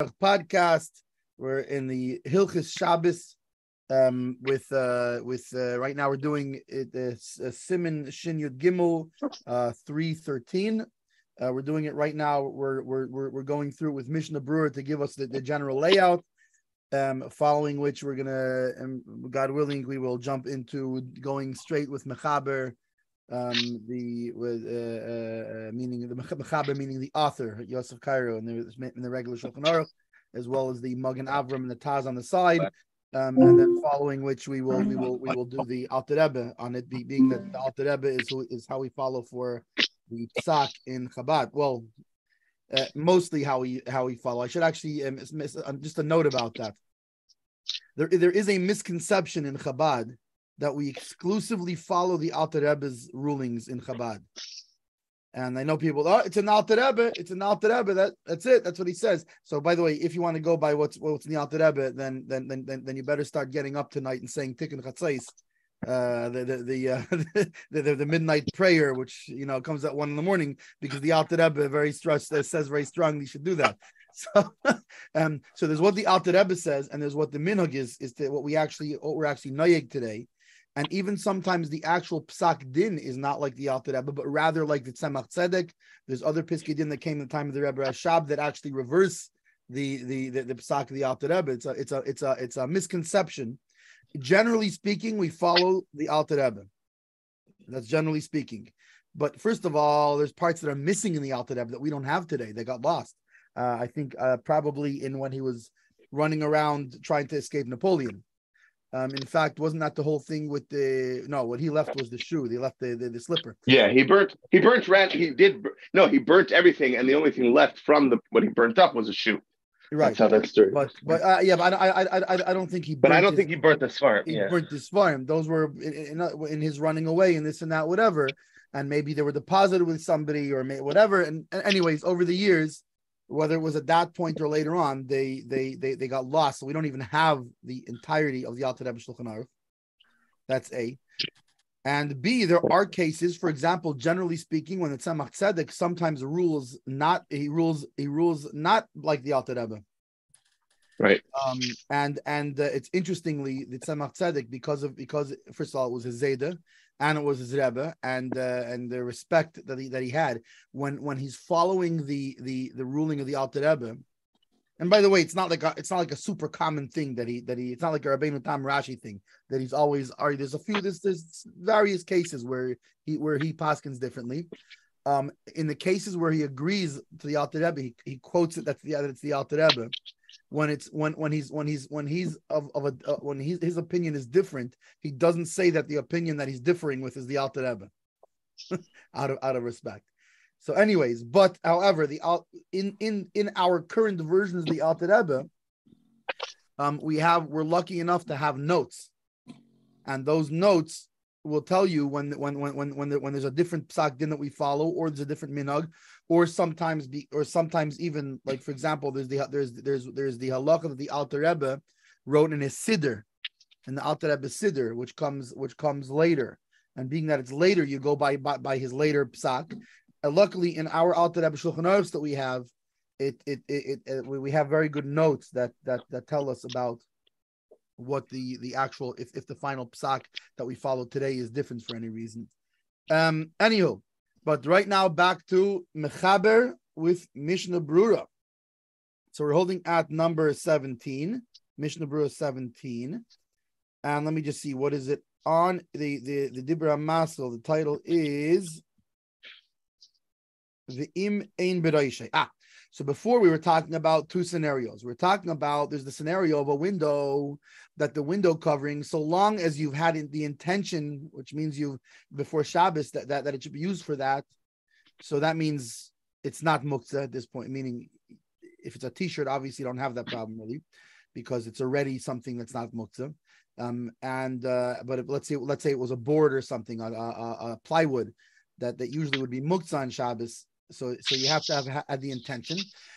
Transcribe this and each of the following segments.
podcast. We're in the Hilchis Shabbos. With right now we're doing Siman Shin Yud Gimel 3:13. We're doing it right now. We're going through with Mishna Berura to give us the general layout. Following which we're gonna, God willing, we will jump into going straight with Mechaber, meaning the Mechaber, meaning the author Yosef Cairo in the regular Shulchan Aruch, as well as the Magen Avram and the Taz on the side. And then following which we will do the Alter Rebbe on it, being that the Alter Rebbe is how we follow for the Psak in Chabad. Well, mostly how we follow. I should actually just a note about that. There is a misconception in Chabad that we exclusively follow the Alter Rebbe's rulings in Chabad. And I know people, it's an Alter Rebbe, that's it, that's what he says. So by the way, if you want to go by what's in the Alter Rebbe, then you better start getting up tonight and saying Tikkun Chatzais, the midnight prayer, which comes at 1 a.m, because the Alter Rebbe says very strongly you should do that. So, so there's what the Alter Rebbe says, and there's what the minhag is what we're actually noyeg today. And even sometimes the actual psak din is not like the Alter Rebbe, but rather like the Tzemach Tzedek. There's other piskei din that came in the time of the Rebbe Rashab that actually reverse the psak of the Alter Rebbe. It's a misconception. Generally speaking, we follow the Alter Rebbe. That's generally speaking. But first of all, there's parts that are missing in the Alter Rebbe that we don't have today. They got lost. I think probably in when he was running around trying to escape Napoleon. In fact, wasn't that the whole thing with what he left was the shoe. They left the slipper. Yeah, he burnt everything, and the only thing left from what he burnt up was a shoe. Right. That's how that story. But I don't think he. But I don't think he burnt the Svarim. He burnt the Svarim. Those were in his running away and this and that, whatever. And maybe they were deposited with somebody or whatever. And anyways, over the years, whether it was at that point or later on, they got lost. So we don't even have the entirety of the Alter Rebbe Shulchan Aruch. That's A. And B, there are cases, for example, generally speaking, when the Tzemach Tzedek sometimes rules not like the Alter Rebbe. Right. And it's interestingly the Tzemach Tzedek because first of all it was his Zayda and it was his Rebbe and the respect that he had when he's following the ruling of the Alter Rebbe. And by the way, it's not like a super common thing that he it's not like a Rabbeinu Tam Rashi thing that he's always there's various cases where he paskins differently. In the cases where he agrees to the Alter Rebbe, he quotes it that it's the Alter Rebbe. When his opinion is different, he doesn't say that the opinion that he's differing with is the Alter Rebbe, out of respect. So, anyways, but however, in our current versions of the Alter Rebbe, we're lucky enough to have notes, and those notes will tell you when there's a different psak din that we follow, or there's a different minhag, or sometimes even, like, for example, there's the halacha that the Alter Rebbe wrote in his siddur, in the Alter Rebbe siddur, which comes later, and being that it's later, you go by his later psak. Luckily, in our Alter Rebbe Shulchan Aruch that we have, we have very good notes that tell us about what the actual if the final psak that we follow today is different for any reason. Anywho, but right now back to Mechaber with Mishna Berura. So we're holding at number 17, Mishna Berura 17, and let me just see what is it on the Dibra Masel. The title is the Im Ein Bereishay. So before we were talking about two scenarios. We're talking about there's the scenario of a window, that the window covering, so long as you've had the intention, which means you before Shabbos that it should be used for that. So that means it's not muktzah at this point. Meaning, if it's a T-shirt, obviously you don't have that problem really, because it's already something that's not muktzah. But let's say it was a board or something, a plywood that usually would be muktzah on Shabbos. So you have to have had the intention.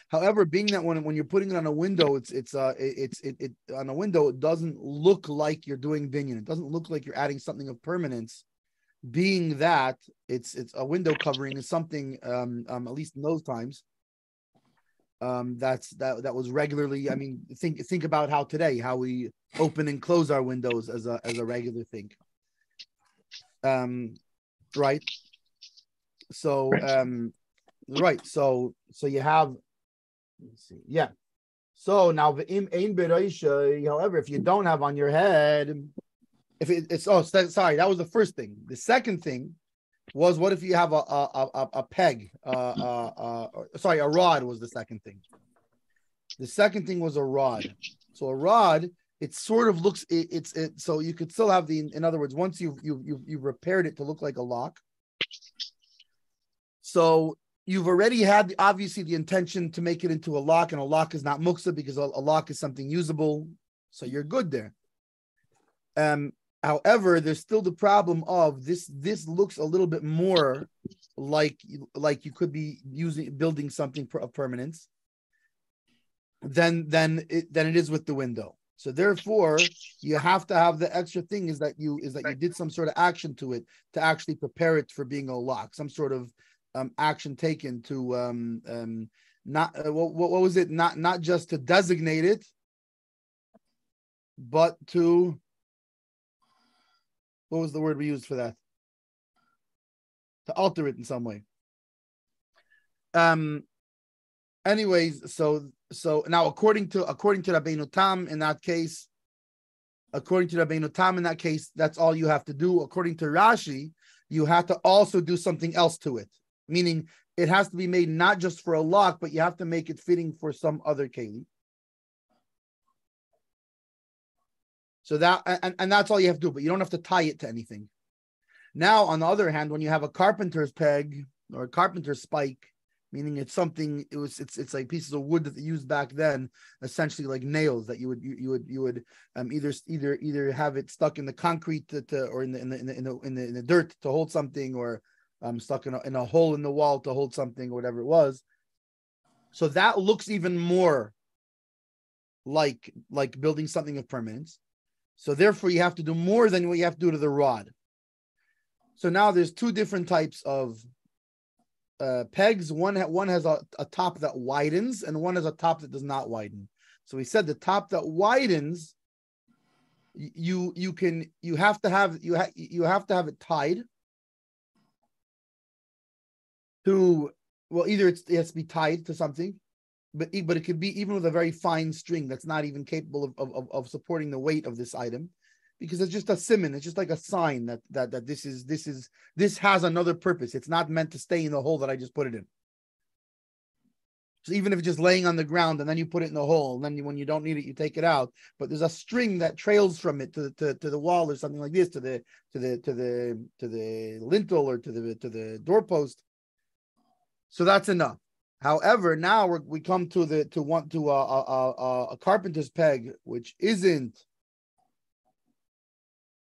However, being that when you're putting it on a window, it on a window, it doesn't look like you're doing binyan. It doesn't look like you're adding something of permanence. Being that it's a window covering is something, at least in those times, That was regularly. I mean, think about how today, how we open and close our windows as a regular thing. Right. So right. So you have. Let's see. Yeah. So now the ein bereisha. However, if you don't have on your head, if it's sorry, that was the first thing. The second thing was, what if you have a peg? Sorry, a rod was the second thing. The second thing was a rod. So a rod, it sort of looks so you could still have in other words, once you've repaired it to look like a lock. So you've already had obviously the intention to make it into a lock, and a lock is not muksa because a lock is something usable. So you're good there. However, there's still the problem of this looks a little bit more like you could be building something of permanence than it is with the window. So therefore, you have to have the extra thing is that you did some sort of action to it to actually prepare it for being a lock, some sort of action taken to not what was it, not just to designate it, but to, what was the word we used for that? To alter it in some way. Anyways, so now according to Rabbeinu Tam in that case, that's all you have to do. According to Rashi, you have to also do something else to it, meaning it has to be made not just for a lock, but you have to make it fitting for some other keli. So that and that's all you have to do, but you don't have to tie it to anything. Now, on the other hand, when you have a carpenter's peg or a carpenter's spike, meaning it's something, it's like pieces of wood that they used back then, essentially like nails that you would either have it stuck in the concrete or in the dirt to hold something, or stuck in a hole in the wall to hold something, or whatever it was. So that looks even more like building something of permanence. So therefore, you have to do more than what you have to do to the rod. So now there's two different types of pegs. One has a top that widens, and one has a top that does not widen. So we said the top that widens, you have to have it tied to, well, either it has to be tied to something, but it could be even with a very fine string that's not even capable of supporting the weight of this item, because it's just a siman. It's just like a sign that this has another purpose. It's not meant to stay in the hole that I just put it in. So even if it's just laying on the ground and then you put it in the hole, and then when you don't need it, you take it out. But there's a string that trails from it to the wall or something like this, to the lintel or to the doorpost. So that's enough. However, now we come to a carpenter's peg, which isn't.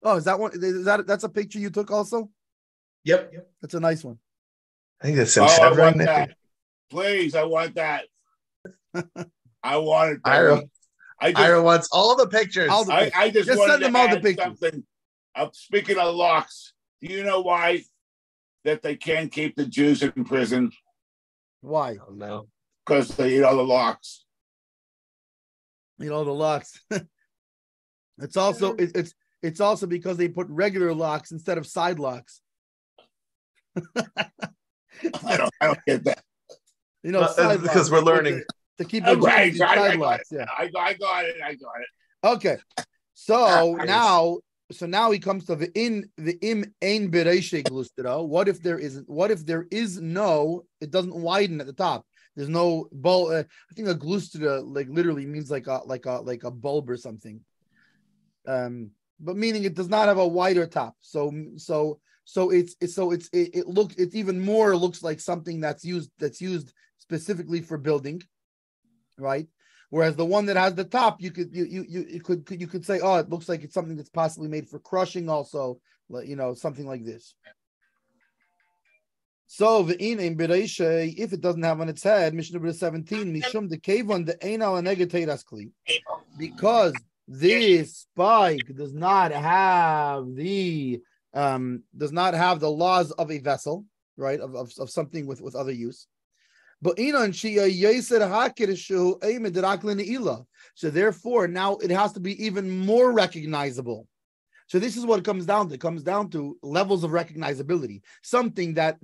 Oh, is that one? That's a picture you took also? Yep. That's a nice one. I think that's some severing that. Please, I want that. I want it. Ira wants all the pictures. I just wanted send them to all the add pictures. Something. Speaking of locks, do you know why that they can't keep the Jews in prison? Why? Oh, no. Because they eat all the locks. Eat all the locks. It's also because they put regular locks instead of side locks. I don't get that. Side because we're learning to keep the right. side locks. Yeah, I got it. Okay, so now he comes to the im ein bereishe glustera. What if there is no? It doesn't widen at the top. There's no bulb. I think a glustera like literally means like a bulb or something. But meaning it does not have a wider top. So it even more looks like something that's used specifically for building, right? Whereas the one that has the top, you could say, oh, it looks like it's something that's possibly made for crushing, also, something like this. So if it doesn't have on its head, Mishna 17, Mishum the Kevon the Einal Negateiras Kli, because this spike does not have the laws of a vessel, right? Of something with other use. So therefore, now it has to be even more recognizable. So this is what it comes down to. It comes down to levels of recognizability. Something that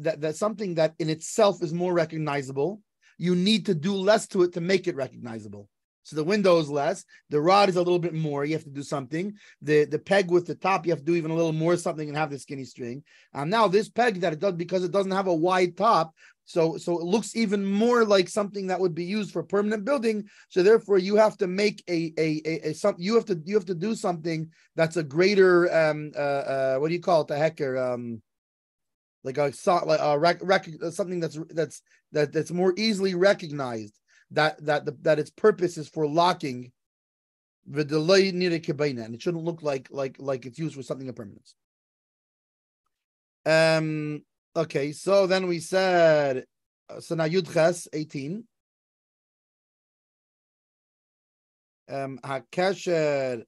in itself is more recognizable, you need to do less to it to make it recognizable. So the window is less, the rod is a little bit more, you have to do something. The peg with the top, you have to do even a little more something and have the skinny string. And now this peg that it does, because it doesn't have a wide top, so it looks even more like something that would be used for permanent building. So therefore, you have to make you have to do something that's a greater what do you call it? The hecker something that's more easily recognized. That its purpose is for locking the delay near the kibana, and it shouldn't look like it's used for something of permanence. Okay, so then we said so now Yud Ches 18. Hakesher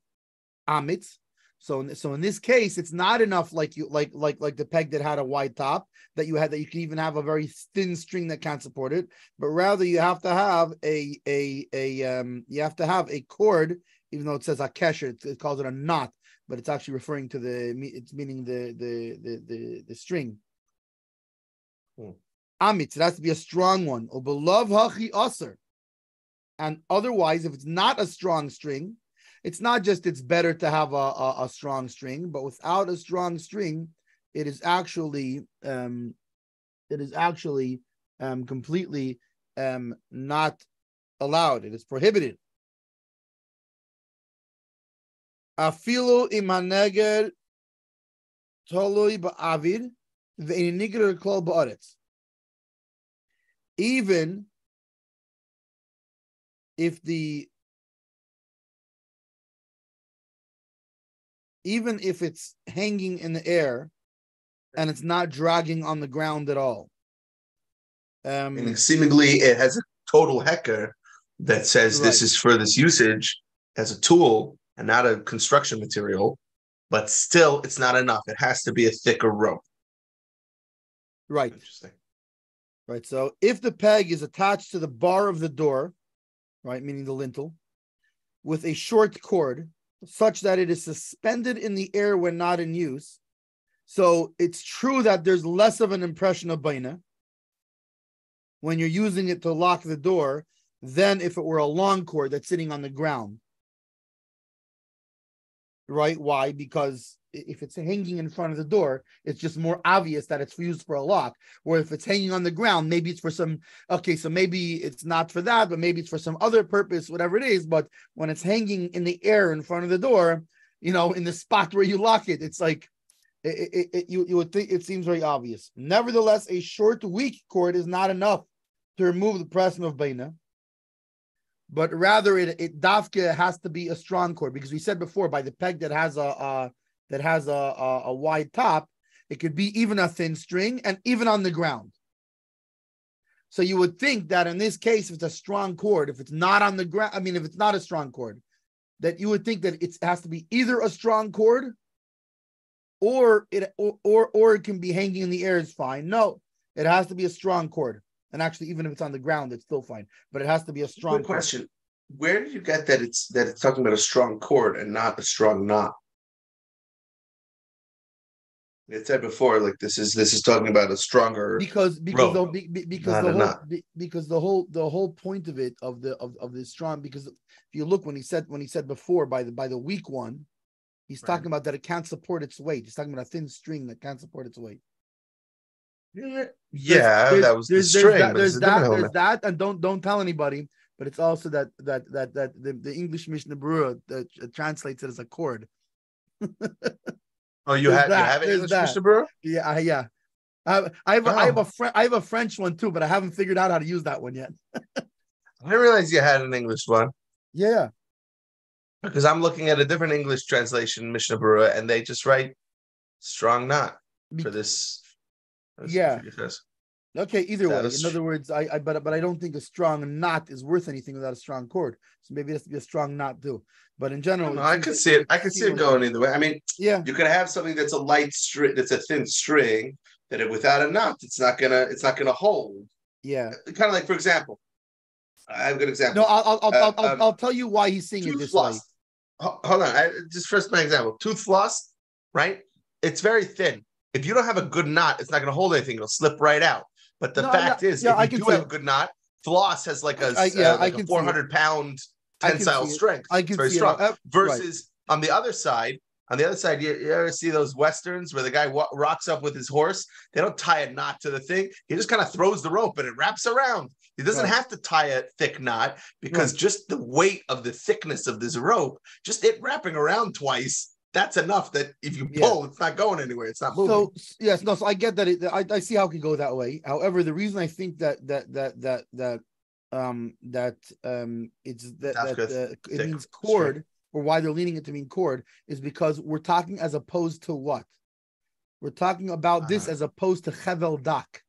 Amitz. So in this case, it's not enough like the peg that had a wide top that you can even have a very thin string that can't support it, but rather you have to have a cord, even though it says a kesher, it calls it a knot, but it's actually referring to it's meaning the string. Amitz, it has to be a strong one. Or beloved hachi aser. And otherwise, if it's not a strong string, it's not just it's better to have a strong string, but without a strong string, it is actually completely not allowed. It is prohibited. Afilu imaneger tolui ba'avid ve'iniger kol ba'aretz. Even if it's hanging in the air and it's not dragging on the ground at all. Meaning seemingly it has a total hecker that says this is for this usage as a tool and not a construction material, but still it's not enough. It has to be a thicker rope. Right. Interesting. Right. So if the peg is attached to the bar of the door, right, meaning the lintel, with a short cord, such that it is suspended in the air when not in use. So it's true that there's less of an impression of baina when you're using it to lock the door than if it were a long cord that's sitting on the ground. Right? Why? Because if it's hanging in front of the door, it's just more obvious that it's used for a lock. Or if it's hanging on the ground, maybe it's for some, so maybe it's not for that, but maybe it's for some other purpose, whatever it is. But when it's hanging in the air in front of the door, in the spot where you lock it, it's like, you would think it seems very obvious. Nevertheless, a short, weak cord is not enough to remove the presence of baina. But rather, it dafke has to be a strong cord, because we said before, by the peg that has a wide top, it could be even a thin string and even on the ground. So you would think that in this case, if it's a strong cord, if it's not on the ground, if it's not a strong cord, that you would think that it has to be either a strong cord or it can be hanging in the air is fine. No, it has to be a strong cord. And actually, even if it's on the ground, it's still fine. But it has to be a strong cord. Question. Where did you get that it's talking about a strong cord and not a strong knot? It said before, like this is talking about a stronger because the whole point of it of the strong, because if you look when he said before by the weak one, he's talking about that it can't support its weight. He's talking about a thin string that can't support its weight. That was the string. There's that, and don't tell anybody. But it's also that the English Mishna Berura translates it as a cord. Oh, you have it, English Mishna Berura? Yeah. I have a French one too, but I haven't figured out how to use that one yet. I didn't realize you had an English one. Yeah. Because I'm looking at a different English translation, Mishna Berura, and they just write strong knot for this. Yeah. Okay. Either way, in other words, but I don't think a strong knot is worth anything without a strong cord. So maybe it has to be a strong knot too. But in general, I could see it. I could see it going either way. You could have something that's a light string, that's a thin string, that without a knot, it's not gonna hold. Yeah. Kind of like, for example, I have a good example. No, I'll tell you why he's seeing it this floss. way. Hold on. Just first my example. Tooth floss, right? It's very thin. If you don't have a good knot, it's not going to hold anything. It'll slip right out. But the fact is, if you do have a good knot, floss has like a 400-pound tensile strength. It's very strong. Versus on the other side, you ever see those westerns where the guy rocks up with his horse? They don't tie a knot to the thing. He just kind of throws the rope and it wraps around. He doesn't have to tie a thick knot because just the weight of the thickness of this rope, just it wrapping around twice, that's enough that if you pull, it's not going anywhere. It's not moving. So I get that. I see how it can go that way. However, the reason I think that it means cord, straight, or why they're leaning it to mean cord, is because we're talking as opposed to what? We're talking about this as opposed to chevel dak.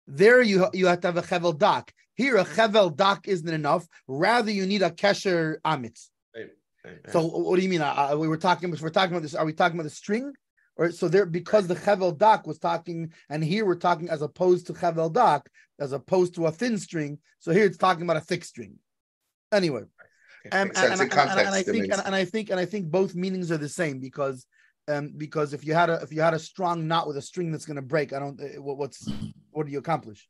There you have to have a chevel dak. Here a chevel dak isn't enough. Rather, you need a kesher amitz. So what do you mean? We're talking about this. Are we talking about the string? Or so there, because the chevel dak was talking, and here we're talking as opposed to chevel dak, as opposed to a thin string. So here it's talking about a thick string. Anyway, and I think both meanings are the same because if you had a strong knot with a string that's going to break, what do you accomplish?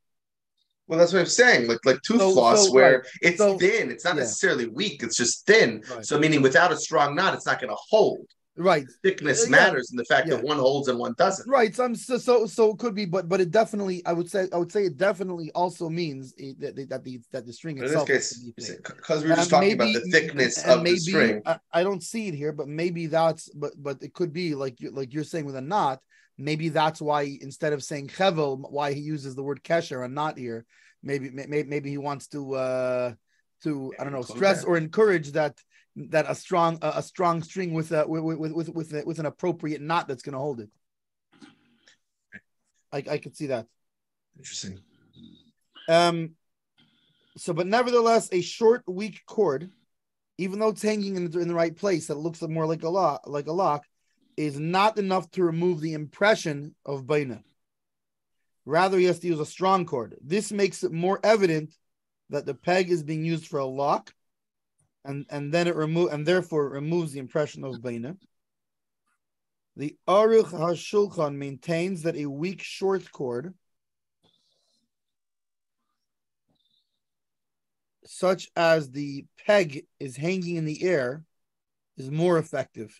Well, that's what I'm saying. Like tooth floss, where it's thin. It's not necessarily weak. It's just thin. Right. So meaning without a strong knot, it's not going to hold. Right. Thickness matters in the fact that one holds and one doesn't. Right. So it could be, but it definitely, I would say it definitely also means that the string itself. In this case, because we're just talking about the thickness of the string. I don't see it here, but maybe but it could be like you're saying with a knot. Maybe that's why instead of saying chevel, why he uses the word kesher and not here. Maybe he wants to I don't know, stress or encourage that a strong string with an appropriate knot that's going to hold it. I could see that. Interesting. So, but nevertheless, a short, weak cord, even though it's hanging in the right place, that looks more like a lock, is not enough to remove the impression of baina. Rather, he has to use a strong cord. This makes it more evident that the peg is being used for a lock, and therefore it removes the impression of baina. The Aruch HaShulchan maintains that a weak short cord, such as the peg is hanging in the air, is more effective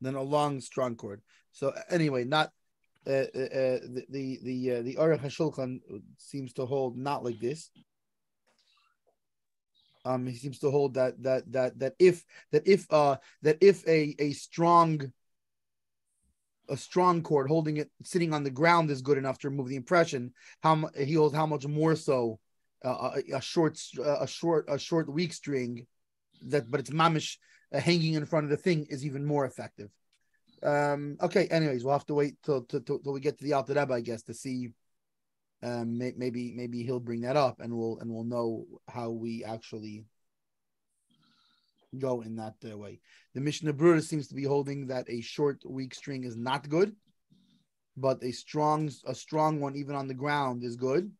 than a long, strong cord. So anyway, not the Aruch HaShulchan seems to hold not like this. He seems to hold that if a strong cord holding it sitting on the ground is good enough to remove the impression, how much more so a short weak string but it's mamish hanging in front of the thing is even more effective. Okay. Anyways, we'll have to wait till we get to the Alter Rebbe, I guess, to see. Maybe he'll bring that up, and we'll know how we actually go in that way. The Mishna Berura seems to be holding that a short, weak string is not good, but a strong one, even on the ground, is good.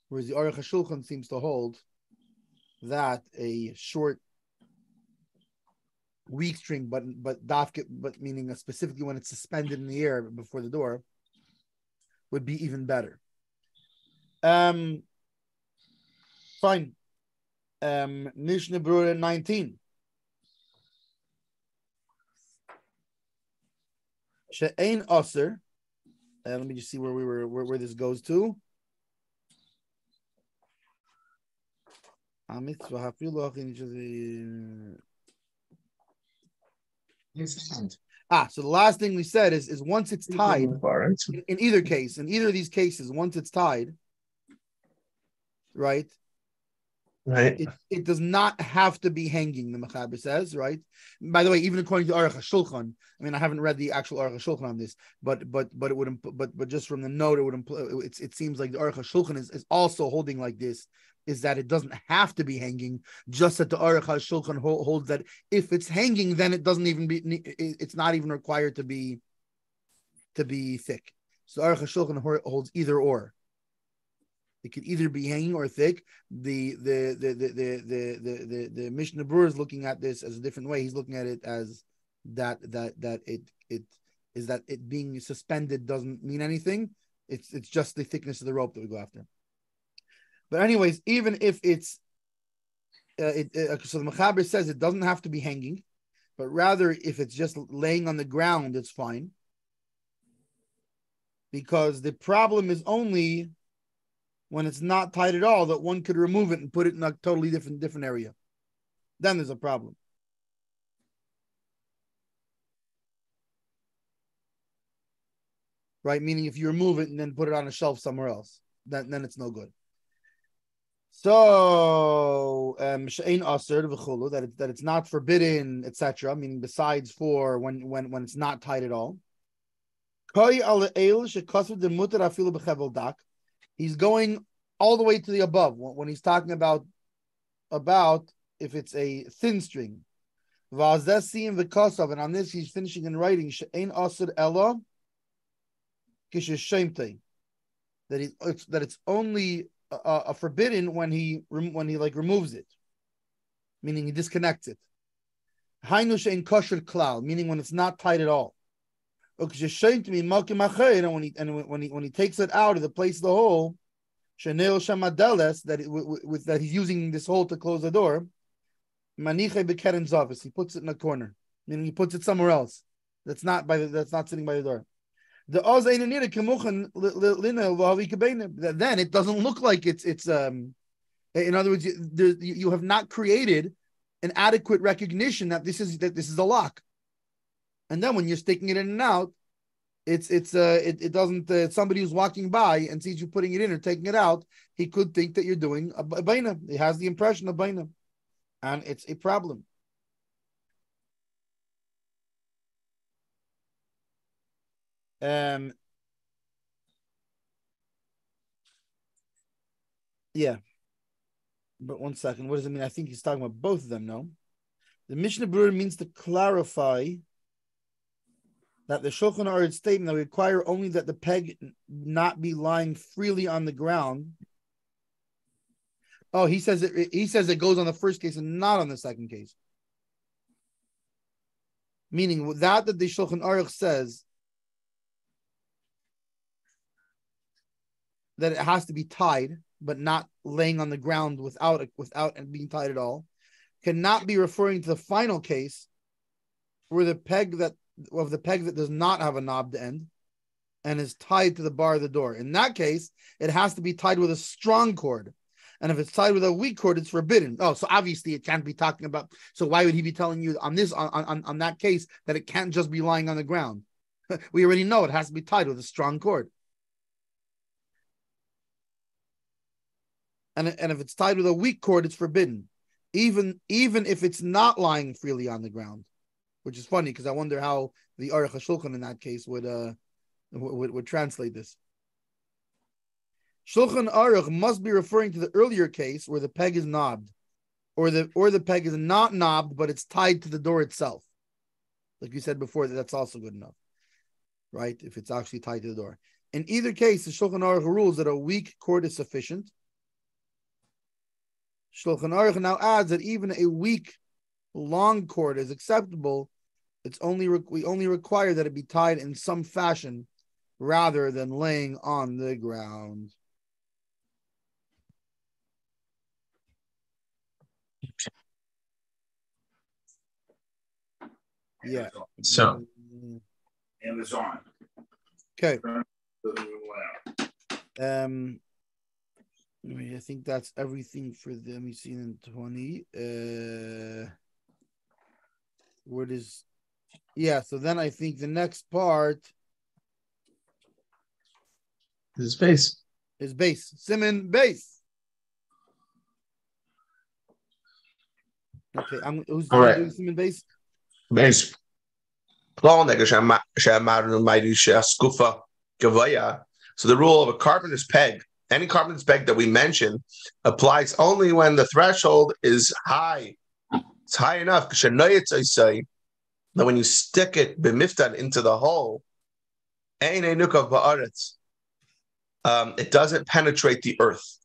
Whereas the Aruch HaShulchan seems to hold that a short, weak string, but meaning specifically when it's suspended in the air before the door, would be even better. Fine. Mishna Berura 19. She'ein aser. Let me just see where this goes to. So the last thing we said is once it's tied, in either of these cases, once it's tied, right? It does not have to be hanging, the Mechaber says, right? By the way, even according to Aruch HaShulchan, I mean, I haven't read the actual Aruch HaShulchan on this, but it would but just from the note, it would imply, it seems like the Aruch HaShulchan is also holding like this, is that it doesn't have to be hanging, just that the Aruch HaShulchan holds that if it's hanging, then it doesn't even it's not even required to be thick. So Aruch HaShulchan holds either or. It could either be hanging or thick. The Mishnah Berura is looking at this as a different way. He's looking at it as that it being suspended doesn't mean anything. It's just the thickness of the rope that we go after. But anyways, even if it's so the Mechaber says it doesn't have to be hanging, but rather if it's just laying on the ground, it's fine. Because the problem is only when it's not tied at all, that one could remove it and put it in a totally different area. Then there's a problem. Right? Meaning if you remove it and then put it on a shelf somewhere else, then it's no good. So that it's not forbidden, etc. Meaning besides for when it's not tied at all. He's going all the way to the above when he's talking about if it's a thin string. And on this he's finishing and writing that it's only forbidden when he like removes it, meaning he disconnects it. Meaning when it's not tight at all. And when he takes it out of the place of the hole, that he's using this hole to close the door, he puts it in a corner, meaning he puts it somewhere else. That's not sitting by the door. Then it doesn't look like it's in other words, you have not created an adequate recognition that this is a lock. And then when you're sticking it in and out, it doesn't. Somebody who's walking by and sees you putting it in or taking it out, he could think that you're doing a baina. He has the impression of baina, and it's a problem. Yeah, but one second. What does it mean? I think he's talking about both of them. No, the Mishnah Berura means to clarify that the Shulchan Aruch statement that we require only that the peg not be lying freely on the ground. Oh, he says it goes on the first case and not on the second case. Meaning that the Shulchan Aruch says that it has to be tied, but not laying on the ground without and being tied at all, cannot be referring to the final case where the peg that does not have a knobbed end and is tied to the bar of the door. In that case, it has to be tied with a strong cord. And if it's tied with a weak cord, it's forbidden. Oh, so obviously it can't be talking about. So why would he be telling you on that case that it can't just be lying on the ground? We already know it has to be tied with a strong cord. And if it's tied with a weak cord, it's forbidden, even if it's not lying freely on the ground. Which is funny because I wonder how the Aruch HaShulchan in that case would translate this. Shulchan Aruch must be referring to the earlier case where the peg is knobbed, or the peg is not knobbed but it's tied to the door itself. Like you said before, that's also good enough, right? If it's actually tied to the door. In either case, the Shulchan Aruch rules that a weak cord is sufficient. Shulchan Aruch now adds that even a weak long cord is acceptable. We only require that it be tied in some fashion rather than laying on the ground. Yeah. So Amazon. Okay. I think that's everything for them. Let me see in 20. What is? Yeah. So then I think the next part is base. Is base. Siman base. Okay. Who's all right. Doing Siman base? Base. So the rule of a carpenter's peg, any carpenter's peg that we mentioned, applies only when the threshold is high. It's high enough that when you stick it b'miftan into the hole, It doesn't penetrate the earth.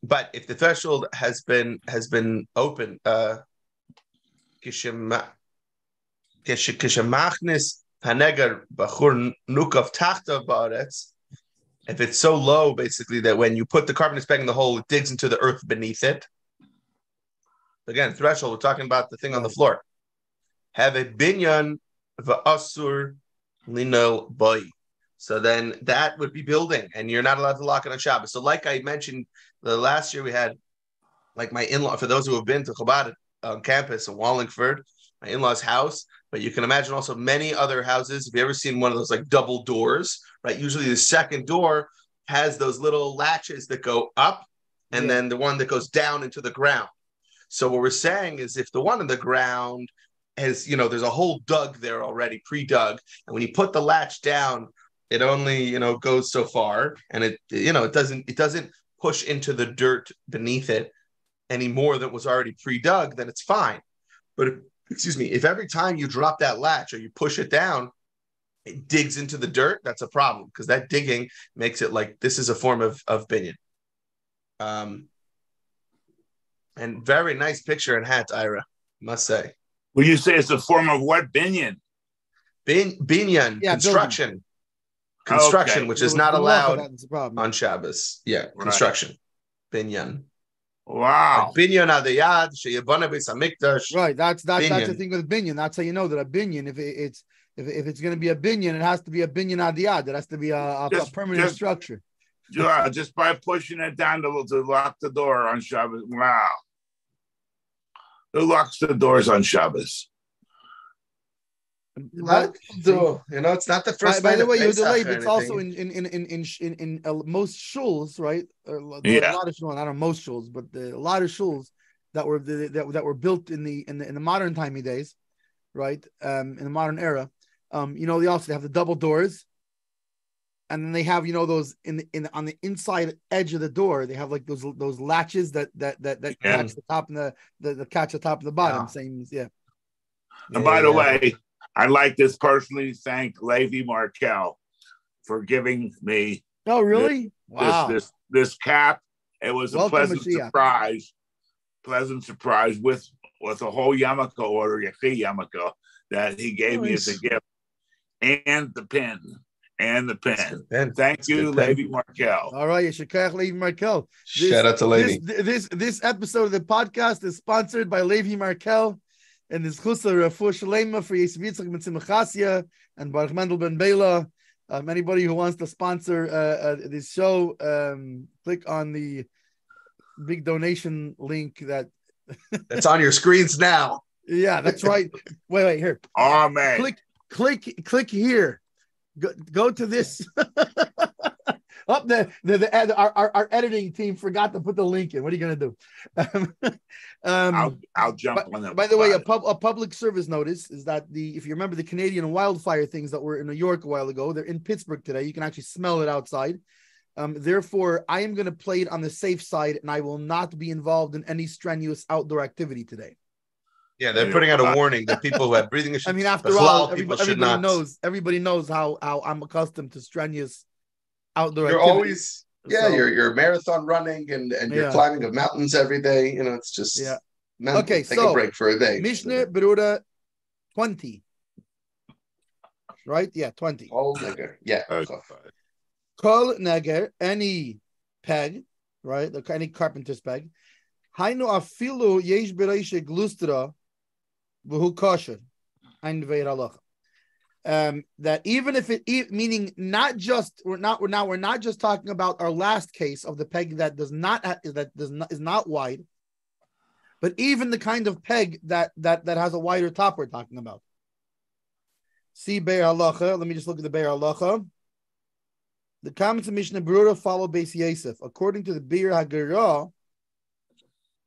But if the threshold has been open, if it's so low, basically, that when you put the carbon peg in the hole, it digs into the earth beneath it. Again, threshold, we're talking about the thing on the floor. Have a binyan v'asur lino boy. So then that would be building, and you're not allowed to lock it on Shabbos. So like I mentioned, the last year we had, like my in-law, for those who have been to Chabad on campus in Wallingford, my in-law's house, but you can imagine also many other houses. If you ever seen one of those like double doors, right? Usually the second door has those little latches that go up, and then the one that goes down into the ground. So what we're saying is if the one in the ground has, there's a hole dug there already, pre-dug, and when you put the latch down, it only, goes so far, and it doesn't push into the dirt beneath it any more than was already pre-dug, then it's fine. But if every time you drop that latch or you push it down, it digs into the dirt, that's a problem, because that digging makes it like this is a form of binyan. And very nice picture and hat, Ira, must say. When you say it's a form of what? Binyan? Binyan, construction. Building. Construction, which is not allowed on Shabbos. Yeah, construction. Binyan. Wow. Binyan adayad, sheyavana beis hamikdash. Right, that's the thing with binyan. That's how you know that a binyan, if it's going to be a binyan, it has to be a binyan adayad. It has to be a permanent structure. Just by pushing it down to lock the door on Shabbos. Wow. Who locks the doors on Shabbos? What? It's not the first. By the way, Yehuda Leib, it's also in most shuls, right? A lot of shuls, not most shuls, but a lot of shuls that were built in the modern timey days, right? In the modern era, they also have the double doors, and then they have those on the inside edge of the door, they have like those latches that catch the top and the catch the top and the bottom. Same, yeah. And by the way, I'd like to personally thank Leib Markel for giving me. Oh, really? Wow. This cap. It was Welton, a pleasant surprise with a whole yarmulke or yachi yarmulke that he gave me as a gift, and the pen. Thank you, Leib Markel. All right, Yeshikach Leib Markel. Shout out to Leib. This episode of the podcast is sponsored by Leib Markel. And this chusa refuah shalema for Yosef Yitzchak ben Simchasia and Baruch Mendel ben Bela. Anybody who wants to sponsor this show, click on the big donation link that's on your screens now. Yeah, that's right. Wait, here. Oh man! Click here. Go to this. Up our editing team forgot to put the link in. What are you going to do? I'll jump on that. By the way, a public service notice is that if you remember the Canadian wildfire things that were in New York a while ago, they're in Pittsburgh today. You can actually smell it outside. Therefore, I am going to play it on the safe side, and I will not be involved in any strenuous outdoor activity today. Yeah, they're putting out a warning that people who have breathing issues. I mean, after all, everybody knows how I'm accustomed to strenuous outdoor you're activity. Always you're marathon running and you're climbing of mountains every day. It's just mental. Okay, take a break for a day. Mishna Berura 20. Right? Yeah, 20. Kol neger. Yeah. Kol neger, any peg, right? Any carpenter's peg. Hainu afilu yesh bereishe glustra v'hu kosher. Ein veir halacha. That even if meaning not just we're not just talking about our last case of the peg that is not wide, but even the kind of peg that has a wider top we're talking about. See Be'er Halacha. Let me just look at the Be'er Halacha. The comments of Mishna Berura follow Beis Yosef. According to the Be'er Hagara,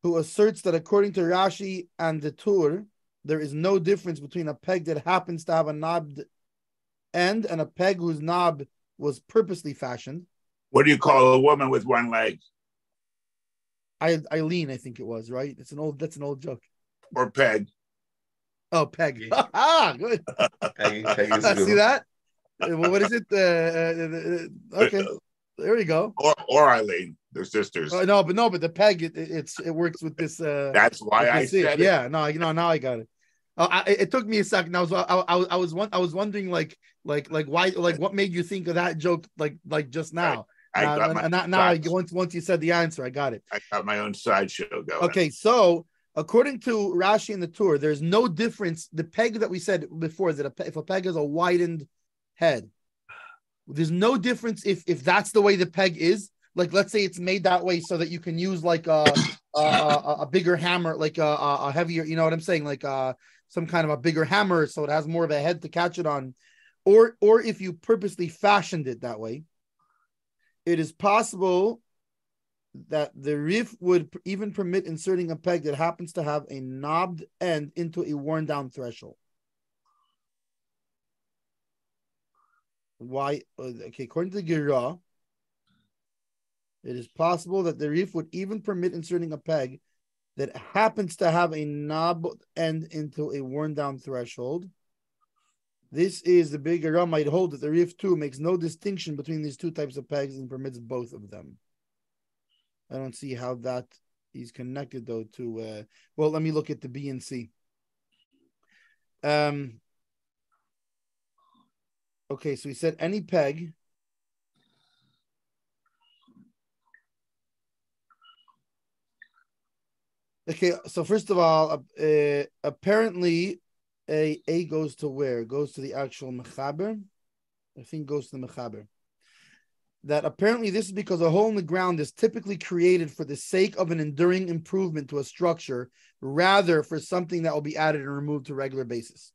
who asserts that according to Rashi and the Tur, there is no difference between a peg that happens to have a knobbed end and a peg whose knob was purposely fashioned. What do you call a woman with one leg? Eileen, I think it was, right? That's an old joke. Or peg. Oh, peg. Good. Peg is a good See one. that? Well, what is it? Okay, there we go. Or Eileen, they're sisters. No, but the peg it works with this. That's why I said it. Yeah, no, now I got it. It took me a second. I was wondering like why, like what made you think of that joke like just now? Once you said the answer, I got it. I got my own sideshow going. Okay, so according to Rashi in the Torah, there's no difference. The peg that we said before is that if a peg has a widened head, there's no difference if that's the way the peg is. Like, let's say it's made that way so that you can use like a bigger hammer, like a heavier, you know what I'm saying, like some kind of a bigger hammer, so it has more of a head to catch it on, or if you purposely fashioned it that way, it is possible that the Rif would even permit inserting a peg that happens to have a knobbed end into a worn down threshold. Why? Okay, according to the Gira, it is possible that the Rif would even permit inserting a peg that happens to have a knobbed end into a worn down threshold. This is the big Gira might hold that the Rif too makes no distinction between these two types of pegs and permits both of them. I don't see how that is connected though to. Well, let me look at the B and C. Okay, so he said any peg. Okay, so first of all, apparently, a goes to where? Goes to the actual mechaber. I think goes to the mechaber. That apparently this is because a hole in the ground is typically created for the sake of an enduring improvement to a structure, rather for something that will be added and removed to a regular basis.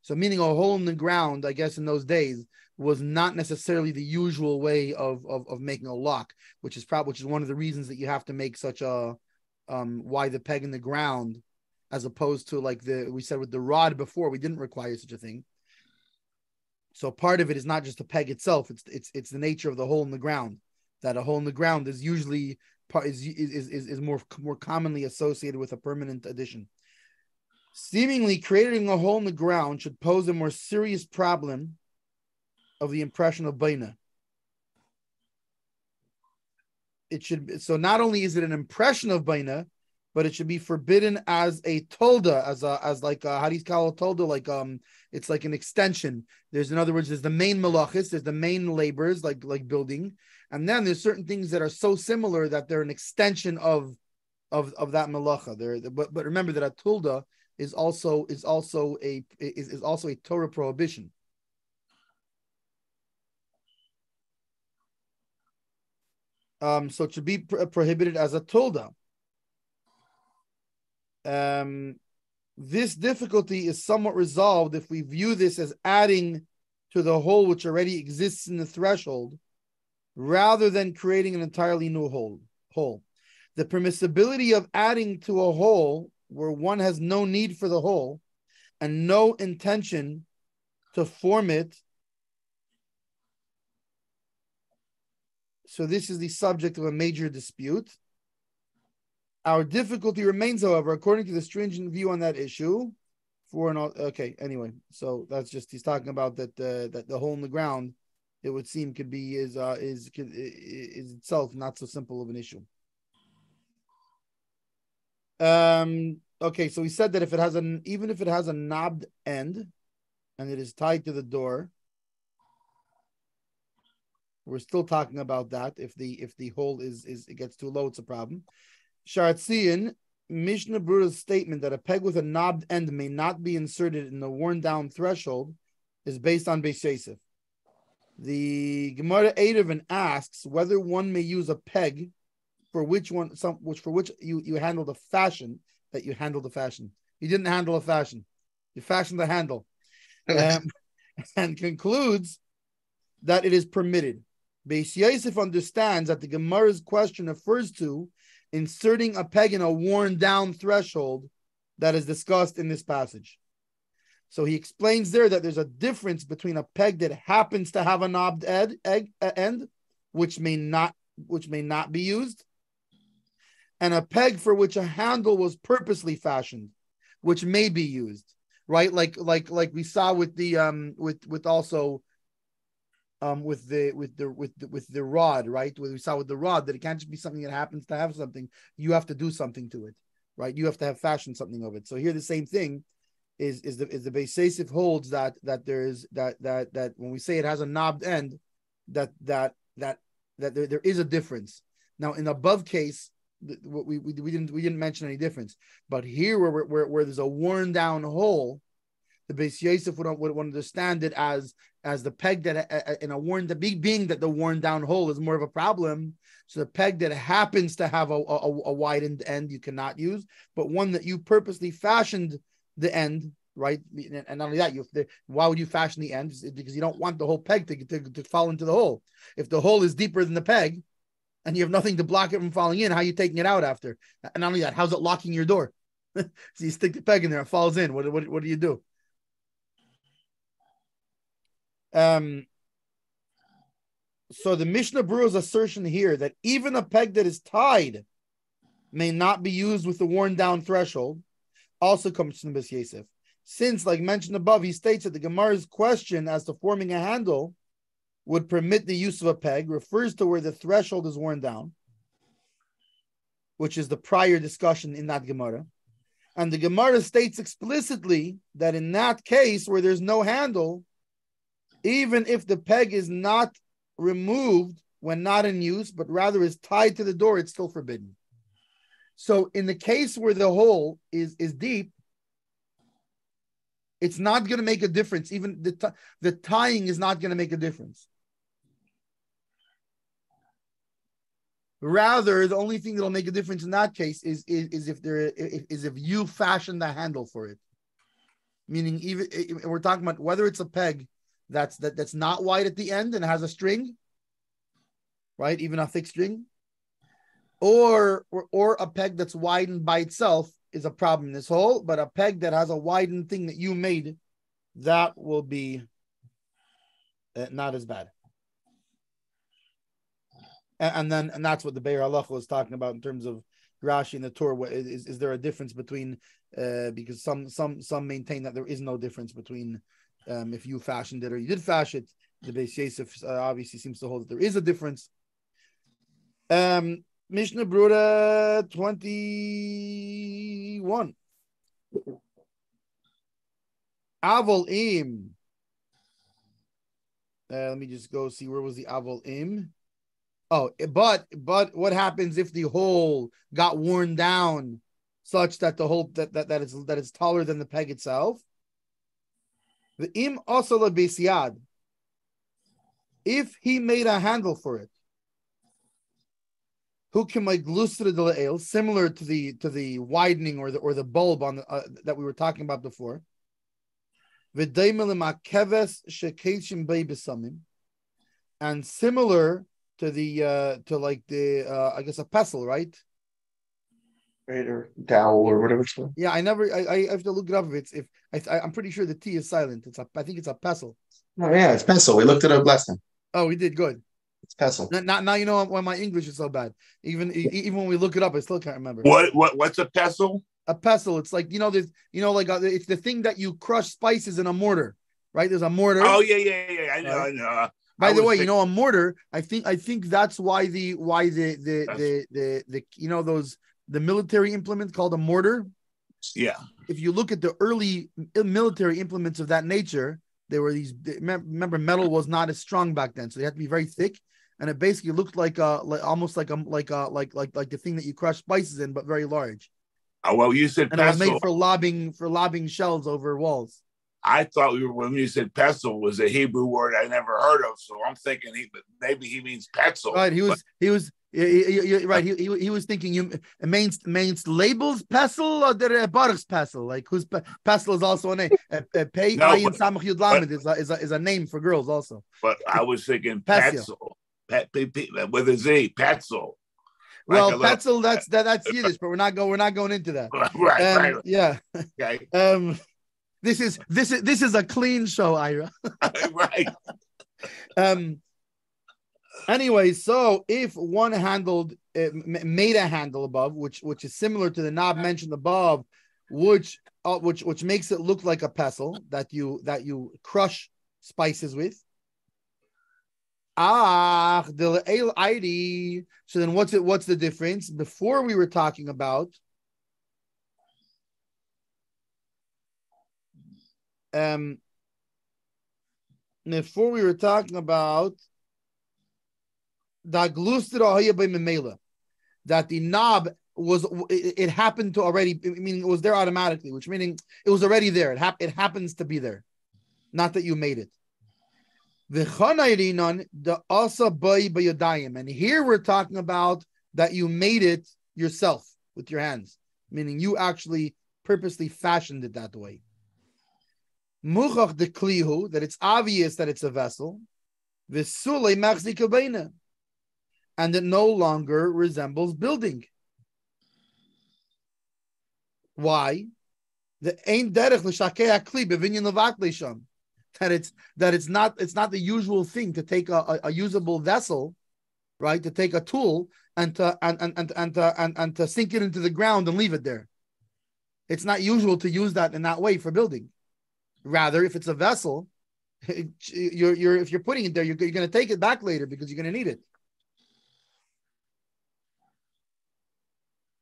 So meaning a hole in the ground, I guess in those days, was not necessarily the usual way of making a lock, which is one of the reasons that you have to make such a why the peg in the ground, as opposed to like we said with the rod before, we didn't require such a thing. So part of it is not just the peg itself; it's the nature of the hole in the ground. That a hole in the ground is usually is more commonly associated with a permanent addition. Seemingly, creating a hole in the ground should pose a more serious problem of the impression of baina. It should, so not only is it an impression of baina, but it should be forbidden as a tolda, as like how do you call it tolda? Like it's like an extension. There's, in other words, there's the main malachis, there's the main labors like building, and then there's certain things that are so similar that they're an extension of that malacha. But remember that a tolda is also a Torah prohibition. So it should be prohibited as a tolda. This difficulty is somewhat resolved if we view this as adding to the hole which already exists in the threshold, rather than creating an entirely new hole. The permissibility of adding to a hole where one has no need for the hole and no intention to form it. So this is the subject of a major dispute. Our difficulty remains, however, according to the stringent view on that issue, anyway, so that's just, he's talking about that the hole in the ground, it would seem could be is itself not so simple of an issue. Okay, so he said that even if it has a knobbed end and it is tied to the door, we're still talking about that. If the hole it gets too low, it's a problem. Sharatzian, Mishna Berura's statement that a peg with a knobbed end may not be inserted in the worn down threshold is based on Beis Yosef. The Gemara Eidavin asks whether one may use a peg for which you handle the fashion that you handle the fashion. You didn't handle a fashion. You fashioned the handle. And concludes that it is permitted. Beis Yosef understands that the Gemara's question refers to inserting a peg in a worn down threshold that is discussed in this passage. So he explains there that there's a difference between a peg that happens to have a knobbed end, which may not be used, and a peg for which a handle was purposely fashioned, which may be used. right? Like we saw with the with also with the rod, right? What we saw with the rod, that it can't just be something that happens to have something. You have to do something to it, right? You have to have fashioned something of it. So here the same thing is the Beis Yosef holds that there is that when we say it has a knobbed end, that there is a difference. Now in the above case, we didn't mention any difference, but here where there's a worn down hole, the Beis Yosef would understand it as the peg that in a being that the worn down hole is more of a problem. So the peg that happens to have a widened end you cannot use, but one that you purposely fashioned the end, right? And not only that, why would you fashion the end? Because you don't want the whole peg to fall into the hole. If the hole is deeper than the peg and you have nothing to block it from falling in, how are you taking it out after? And not only that, how's it locking your door? So you stick the peg in there, it falls in. What do you do? So the Mishnah Berura's assertion here that even a peg that is tied may not be used with the worn down threshold also comes from Beis Yosef. Since, like mentioned above, he states that the Gemara's question as to forming a handle would permit the use of a peg refers to where the threshold is worn down, which is the prior discussion in that Gemara. And the Gemara states explicitly that in that case where there's no handle, even if the peg is not removed when not in use, but rather is tied to the door, it's still forbidden. So in the case where the hole is deep, it's not going to make a difference. Even the tying is not going to make a difference. Rather, the only thing that'll make a difference in that case is if you fashion the handle for it. Meaning, even we're talking about whether it's a peg that's not wide at the end and has a string, right? Even a thick string, or a peg that's widened by itself is a problem in this hole, but a peg that has a widened thing that you made, that will be not as bad. And that's what the Be'er Halacha was talking about in terms of Rashi and the Torah. Is there a difference between because some maintain that there is no difference between if you fashioned it or you did fashion it. The Beis Yosef obviously seems to hold that there is a difference. Mishnah Berura 21. Avol im. Let me just go see where was the Avol im. Oh, but what happens if the hole got worn down such that the hole that it's taller than the peg itself? The im also la bisiad. If he made a handle for it, who can make glustra similar to the widening or the bulb on the, that we were talking about before. And similar to the I guess a pestle, right? Right, or dowel or whatever it's called. Yeah, I have to look it up. I'm pretty sure the T is silent. I think it's a pestle. Oh yeah, it's pestle. We looked it up last time. Oh, we did good. It's pestle. Now you know why my English is so bad. Even when we look it up, I still can't remember. What's a pestle? A pestle. It's like it's the thing that you crush spices in a mortar, right? There's a mortar. Oh yeah. I know. Right? I know. By the way, a mortar. I think that's why the military implement called a mortar. Yeah. If you look at the early military implements of that nature, there were these. Remember, metal was not as strong back then, so they had to be very thick, and it basically looked almost like the thing that you crush spices in, but very large. Oh well, you said and pestle. It was made for lobbing shells over walls. I thought when you said pestle was a Hebrew word I never heard of, so I'm thinking maybe he means pencil. Right, he was right. He was thinking you means labels pestle or the Baruch's pestle, like whose pestle is also a name. Pei Ayin Samach Yud Lamed is a name for girls also. But I was thinking pencil with a Z, pencil. Well, pencil that's Yiddish, but we're not going into that. Right. Yeah. Okay. This is a clean show, Ira. Right. Anyway, so if one made a handle above, which is similar to the knob mentioned above, which which makes it look like a pestle that you crush spices with. So then what's the difference? Before we were talking about that the knob it happened to already, meaning it was there automatically, which meaning it was already there. It happens to be there, not that you made it. And here we're talking about that you made it yourself with your hands, meaning you actually purposely fashioned it that way. Muchach de klihu, that it's obvious that it's a vessel, and it no longer resembles building. Why? The ain't derech l'shakei hakli b'vinyan levakli sham. That it's not the usual thing to take a usable vessel, right? To take a tool and to sink it into the ground and leave it there. It's not usual to use that in that way for building. Rather, if it's a vessel, if you're putting it there, you're going to take it back later because you're going to need it.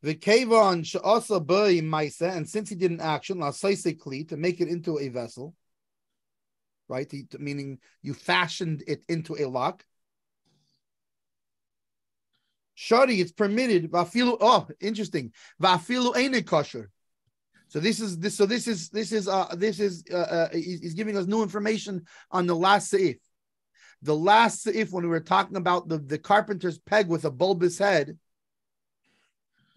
And since he did an action, to make it into a vessel, right? Meaning you fashioned it into a lock. Shari, it's permitted. Oh, interesting. Vafilu ain't kosher. So this is he's giving us new information on the last seif. The last seif, when we were talking about the carpenter's peg with a bulbous head,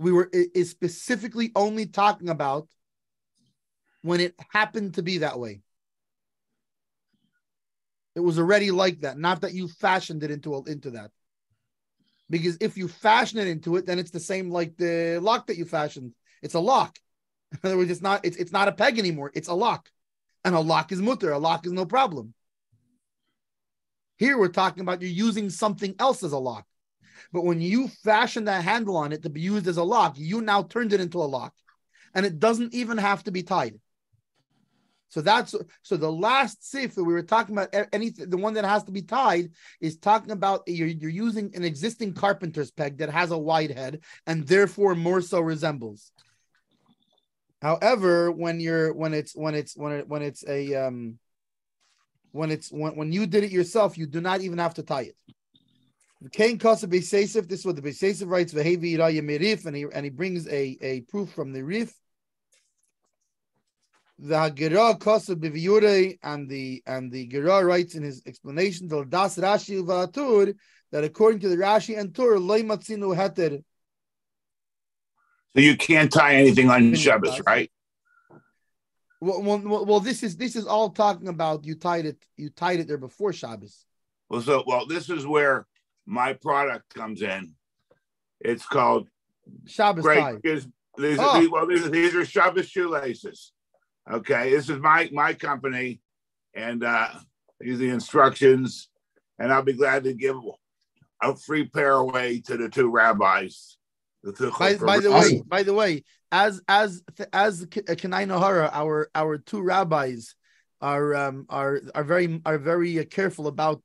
is specifically only talking about when it happened to be that way. It was already like that, not that you fashioned it into that. Because if you fashion it into it, then it's the same like the lock that you fashioned. It's a lock. In other words, it's not a peg anymore. It's a lock, and a lock is mutter. A lock is no problem. Here we're talking about you're using something else as a lock, but when you fashion that handle on it to be used as a lock, you now turned it into a lock, and it doesn't even have to be tied. So the last sif that we were talking about, the one that has to be tied, is talking about you're using an existing carpenter's peg that has a wide head and therefore more so resembles. However, when you did it yourself, you do not even have to tie it. Kain Kasa Beisesif, this is what the Beisesif writes, Vehevi Iraya Mirif, and he brings a proof from the Rif. The Hagirah Kasa Biviyure, and the Girah writes in his explanation, Das Rashi Vatur, that according to the Rashi and Tur, Loi Matzinu Heter. So you can't tie anything on Shabbos, right? Well, this is all talking about you tied it there before Shabbos. Well, this is where my product comes in. It's called Shabbos tie. These are Shabbos shoelaces. Okay, this is my company, and these are the instructions, and I'll be glad to give a free pair away to the two rabbis. By the way, as Kenai Nahara, our two rabbis are very careful about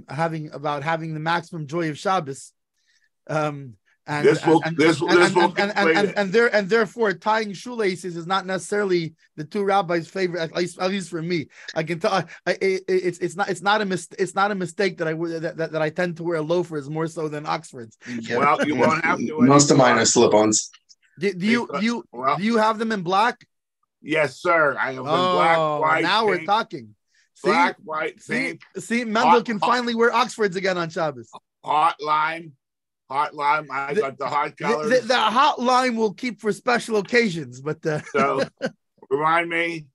having the maximum joy of Shabbos. And therefore tying shoelaces is not necessarily the two rabbis' favorite, at least for me. I can tell it's not a mistake that I tend to wear loafers more so than Oxfords. Yeah. Well, you won't have to. Most of mine are slip-ons. Do you have them in black? Yes, sir. I have them black, white. Now pink, we're talking. Black, white, pink. See, Mendel can finally wear Oxfords again on Shabbos. Hot lime. I got the hot colors. The hot lime will keep for special occasions, but so remind me,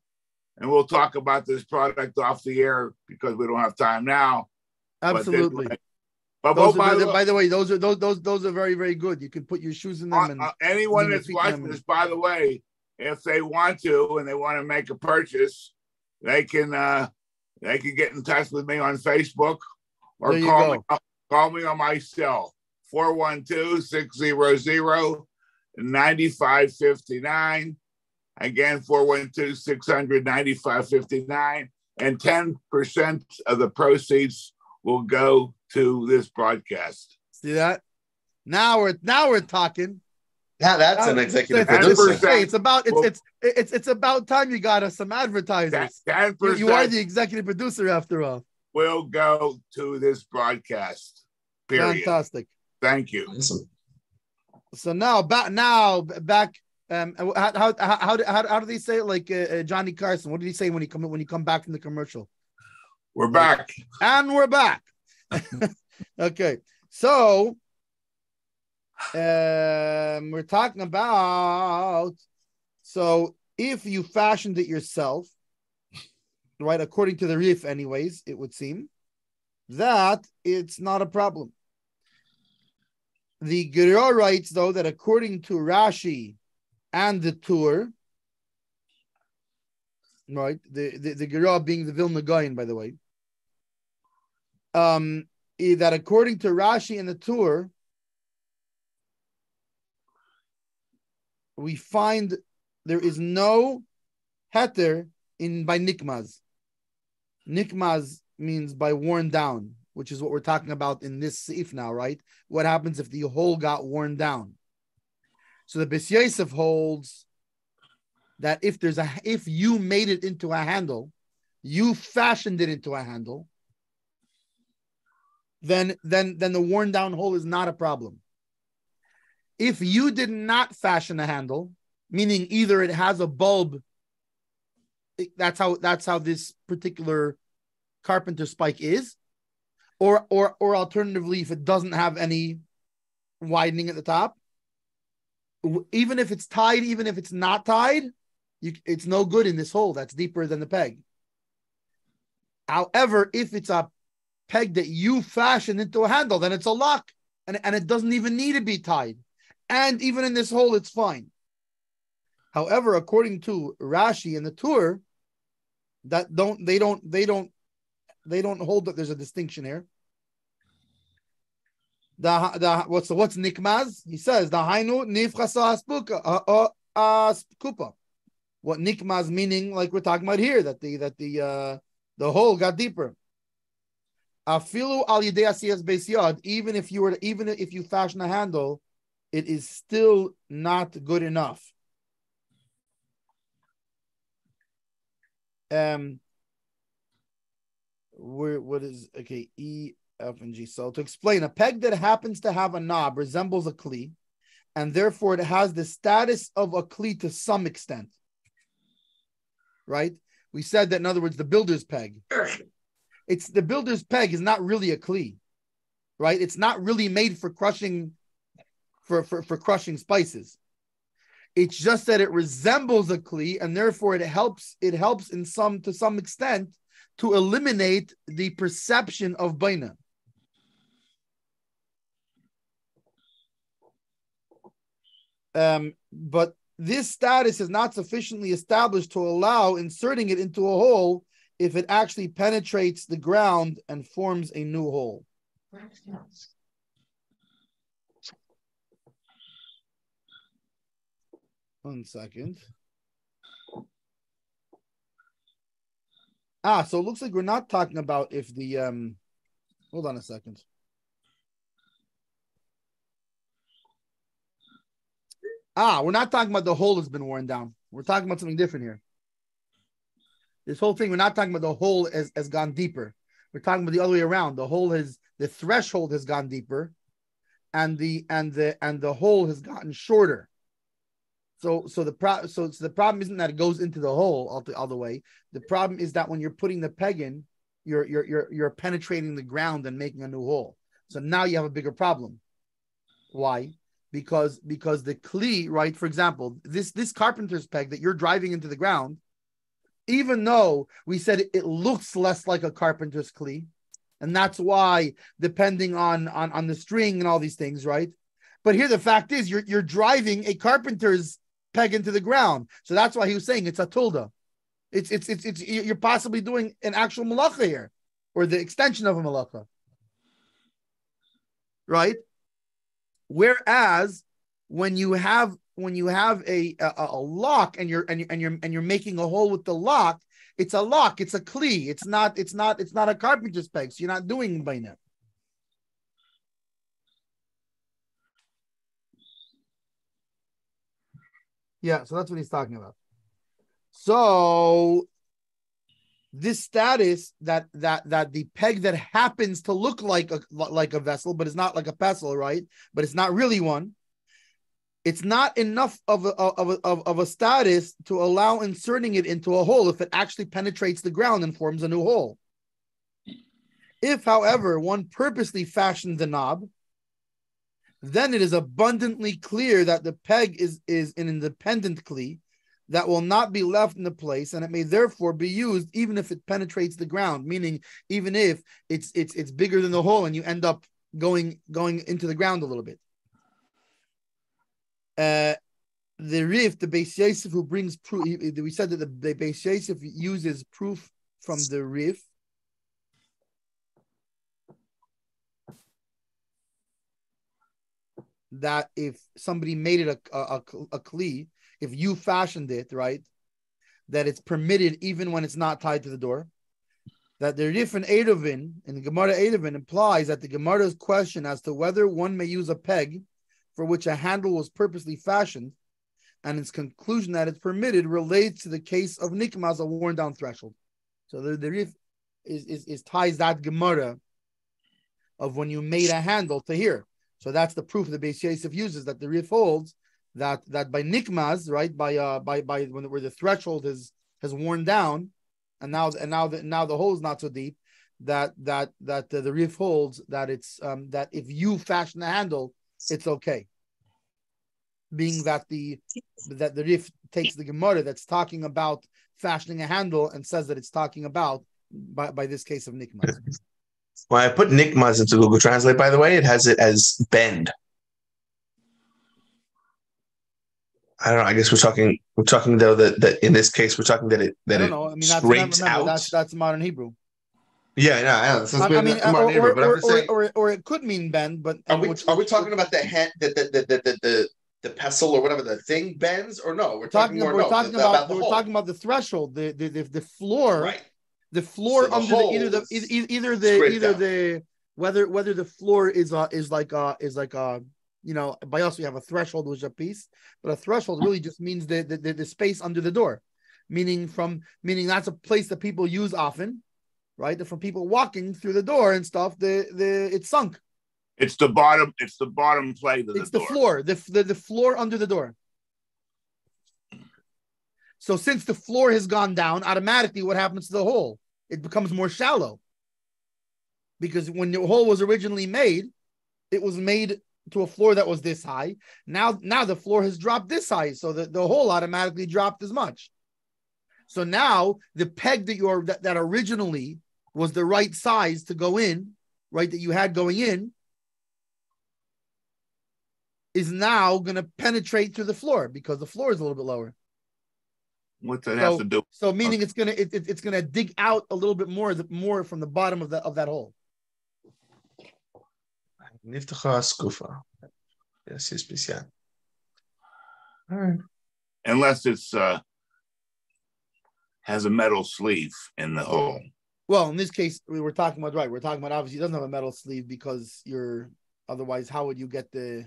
and we'll talk about this product off the air because we don't have time now. Absolutely. By the way, those are very, very good. You can put your shoes in them. And anyone that's watching this, by the way, if they want to and they want to make a purchase, they can get in touch with me on Facebook or call me on my cell. 412-600-9559. Again, 412-600-9559, and 10% of the proceeds will go to this broadcast. See that? Now we're talking. Yeah, that's an executive producer. Hey, it's about time you got us some advertisers. 10%. You are the executive producer after all. Will go to this broadcast. Period. Fantastic. Thank you. Awesome. So now back. How do they say it? Like Johnny Carson? What did he say when you come back from the commercial? We're back. And we're back. Okay, so we're talking about, so if you fashioned it yourself, right, according to the Rif anyways, it would seem that it's not a problem. The Berura writes, though, that according to Rashi and the Tur, right, the Berura being the Vilna Gaon, by the way, that according to Rashi and the Tur, we find there is no heter by nikmaz. Nikmaz means by worn down, which is what we're talking about in this seif now, right? What happens if the hole got worn down? So the Bes Yosef holds that if you made it into a handle, you fashioned it into a handle, then the worn down hole is not a problem. If you did not fashion a handle, meaning either it has a bulb, that's how this particular carpenter spike is, or alternatively, if it doesn't have any widening at the top, even if it's tied, even if it's not tied, it's no good in this hole that's deeper than the peg. However, if it's a peg that you fashion into a handle, then it's a lock, and it doesn't even need to be tied. And even in this hole, it's fine. However, according to Rashi and the Tur, they don't hold that there's a distinction here. What's nikmaz? He says the hainu nifchasa aspuka. What nikmaz meaning, like we're talking about here, that the hole got deeper. Afilu al yidei asiyas beis yad, even if you fashion a handle, it is still not good enough. What is okay? E, F, and G. So to explain, a peg that happens to have a knob resembles a kli, and therefore it has the status of a kli to some extent. Right? We said that, in other words, the builder's peg. It's the builder's peg is not really a kli, right? It's not really made for crushing. For crushing spices. It's just that it resembles a kli, and therefore it helps to some extent to eliminate the perception of baina. But this status is not sufficiently established to allow inserting it into a hole if it actually penetrates the ground and forms a new hole. One second. So it looks like we're not talking about if the hold on a second. We're not talking about the hole has been worn down. We're talking about something different here. This whole thing, we're not talking about the hole has gone deeper. We're talking about the other way around. The threshold has gone deeper, and the hole has gotten shorter. So the problem isn't that it goes into the hole all the way. The problem is that when you're putting the peg in, you're penetrating the ground and making a new hole. So now you have a bigger problem. Why? Because the kli, right? For example, this carpenter's peg that you're driving into the ground, even though we said it looks less like a carpenter's kli, and that's why, depending on the string and all these things, right? But here the fact is you're driving a carpenter's peg into the ground. So that's why he was saying it's a tulda. It's you're possibly doing an actual malacha here, or the extension of a malacha. Right? Whereas when you have a lock and you're making a hole with the lock, it's a lock, it's a kli. It's not a carpenter's peg. So you're not doing baina. Yeah, so that's what he's talking about. So this status that the peg that happens to look like a vessel, but it's not like a pestle, right? But it's not really one. It's not enough of a status to allow inserting it into a hole if it actually penetrates the ground and forms a new hole. If, however, one purposely fashioned the knob, then it is abundantly clear that the peg is an independent kli that will not be left in the place, and it may therefore be used even if it penetrates the ground, meaning even if it's bigger than the hole and you end up going into the ground a little bit. The Rif, the Beis Yosef, who brings proof, we said that the Beis Yosef uses proof from the Rif. That if somebody made it a kli, if you fashioned it, right, that it's permitted even when it's not tied to the door. That the Rif in the Gemara Eidovin, implies that the Gemara's question as to whether one may use a peg for which a handle was purposely fashioned, and its conclusion that it's permitted, relates to the case of nikmas, a worn down threshold. So the Rif is ties that Gemara of when you made a handle to here. So that's the proof the Beis Yosef uses, that the Rif holds that by nikmas, right, by where the threshold has worn down, and now the hole is not so deep, that the Rif holds that it's that if you fashion the handle, it's okay. Being that the Rif takes the Gemara that's talking about fashioning a handle and says that it's talking about by this case of nikmas. When I put nikmas into Google Translate, by the way, it has it as bend. I don't know. I guess we're talking though that in this case we're talking that it scrapes out. That's modern Hebrew. Yeah, yeah. So modern Hebrew, but I'm just saying, or it could mean bend. But are we talking about the head, the pestle or whatever the thing bends, or no? We're talking about the threshold, the floor, right? The floor under whether the floor is like by us we have a threshold, which is a piece, but a threshold really just means the space under the door, meaning that's a place that people use often, right? From people walking through the door and stuff, it's sunk. It's the bottom plate of the door. It's the floor, the floor under the door. So since the floor has gone down, automatically what happens to the hole? It becomes more shallow. Because when the hole was originally made, it was made to a floor that was this high. Now the floor has dropped this high, so the hole automatically dropped as much. So now the peg that originally was the right size to go in, right, that you had going in, is now going to penetrate through the floor because the floor is a little bit lower. What does that have to do? So meaning it's gonna dig out a little bit more from the bottom of that hole. All right. Unless it's has a metal sleeve in the hole. Well, in this case, we're talking about obviously it doesn't have a metal sleeve because otherwise how would you get the?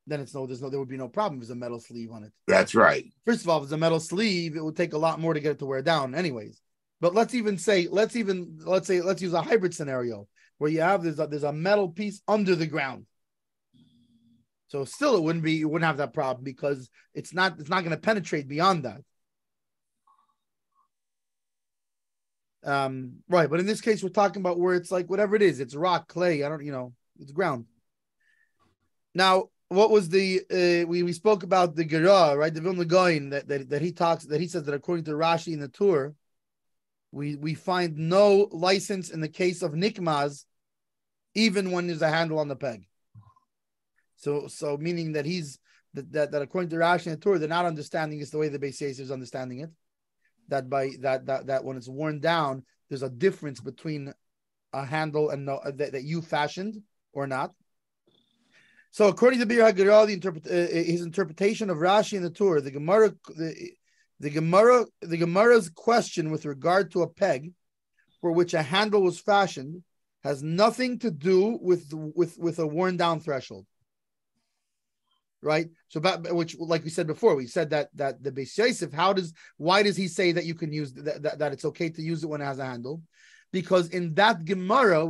Then there would be no problem if there's a metal sleeve on it. That's right. First of all, if it's a metal sleeve, it would take a lot more to get it to wear down anyways. But let's use a hybrid scenario where you have there's a metal piece under the ground. So still you wouldn't have that problem because it's not going to penetrate beyond that. Right, but in this case we're talking about where it's like whatever it is, it's rock, clay, it's ground. Now, what was we spoke about the Gerah, right? The Vilna Gaon that he says that according to Rashi in the Tur, we find no license in the case of nikmas, even when there's a handle on the peg. So meaning that that according to Rashi in the Tur, they're not understanding it the way the Beis Yosef is understanding it. That that when it's worn down, there's a difference between a handle and that you fashioned or not. So according to Bir HaGeral, his interpretation of Rashi in the Torah, the Gemara's question with regard to a peg for which a handle was fashioned has nothing to do with a worn down threshold, right? So, which, like we said before, we said that the Beis Yosef, why does he say that you can use that it's okay to use it when it has a handle? Because in that Gemara,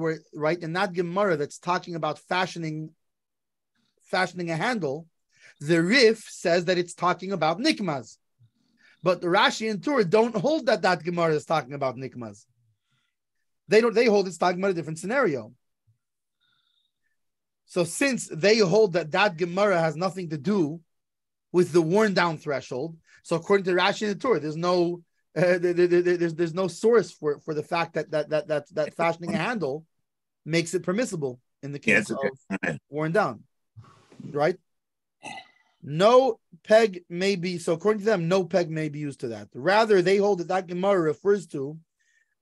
in that Gemara that's talking about fashioning a handle, the Rif says that it's talking about nikmaz, but the Rashi and Torah don't hold that Gemara is talking about nikmaz. They hold it's talking about a different scenario. So since they hold that Gemara has nothing to do with the worn down threshold, so according to Rashi and the Torah, there's no source for the fact that fashioning a handle makes it permissible in the case of worn down. Right? No peg may be, so according to them, no peg may be used to that. Rather, they hold that Gemara refers to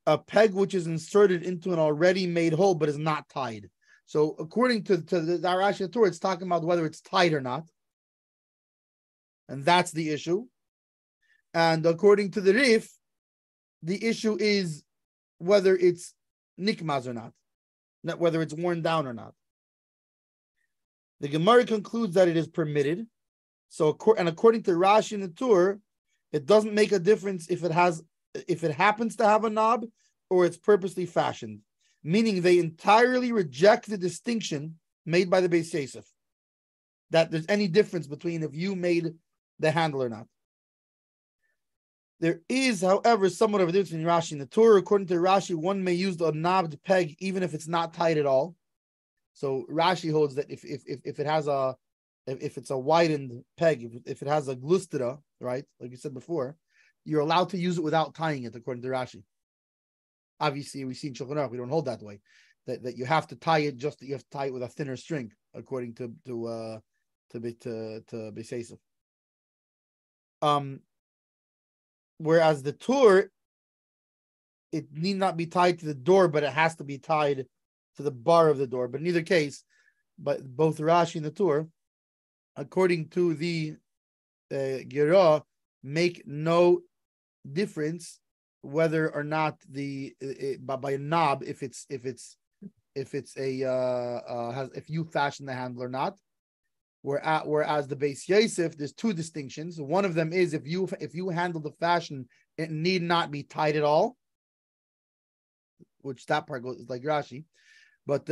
a peg which is inserted into an already made hole but is not tied. So according to the Rashi Torah, it's talking about whether it's tied or not. And that's the issue. And according to the Rif, the issue is whether it's nikmaz or not whether it's worn down or not. The Gemara concludes that it is permitted. So, and according to Rashi and the Torah, it doesn't make a difference if it happens to have a knob or it's purposely fashioned. Meaning they entirely reject the distinction made by the Beis Yosef that there's any difference between if you made the handle or not. There is, however, somewhat of a difference between Rashi and the Torah. According to Rashi, one may use a knobbed peg even if it's not tied at all. So Rashi holds that if it's a widened peg, if it has a glustera, right, like you said before, you're allowed to use it without tying it, according to Rashi. Obviously, we see in Shulchan Aruch, we don't hold that way. That you have to tie it, just that you have to tie it with a thinner string, according to Beis Yosef. Whereas the Torah, it need not be tied to the door, but it has to be tied to the bar of the door. But in either case, but both Rashi and the Torah, according to the Gira, make no difference whether or not by a knob if you fashion the handle or not. Whereas the Beis Yosef, there's two distinctions. One of them is if you handle the fashion, it need not be tied at all, which that part goes like Rashi. But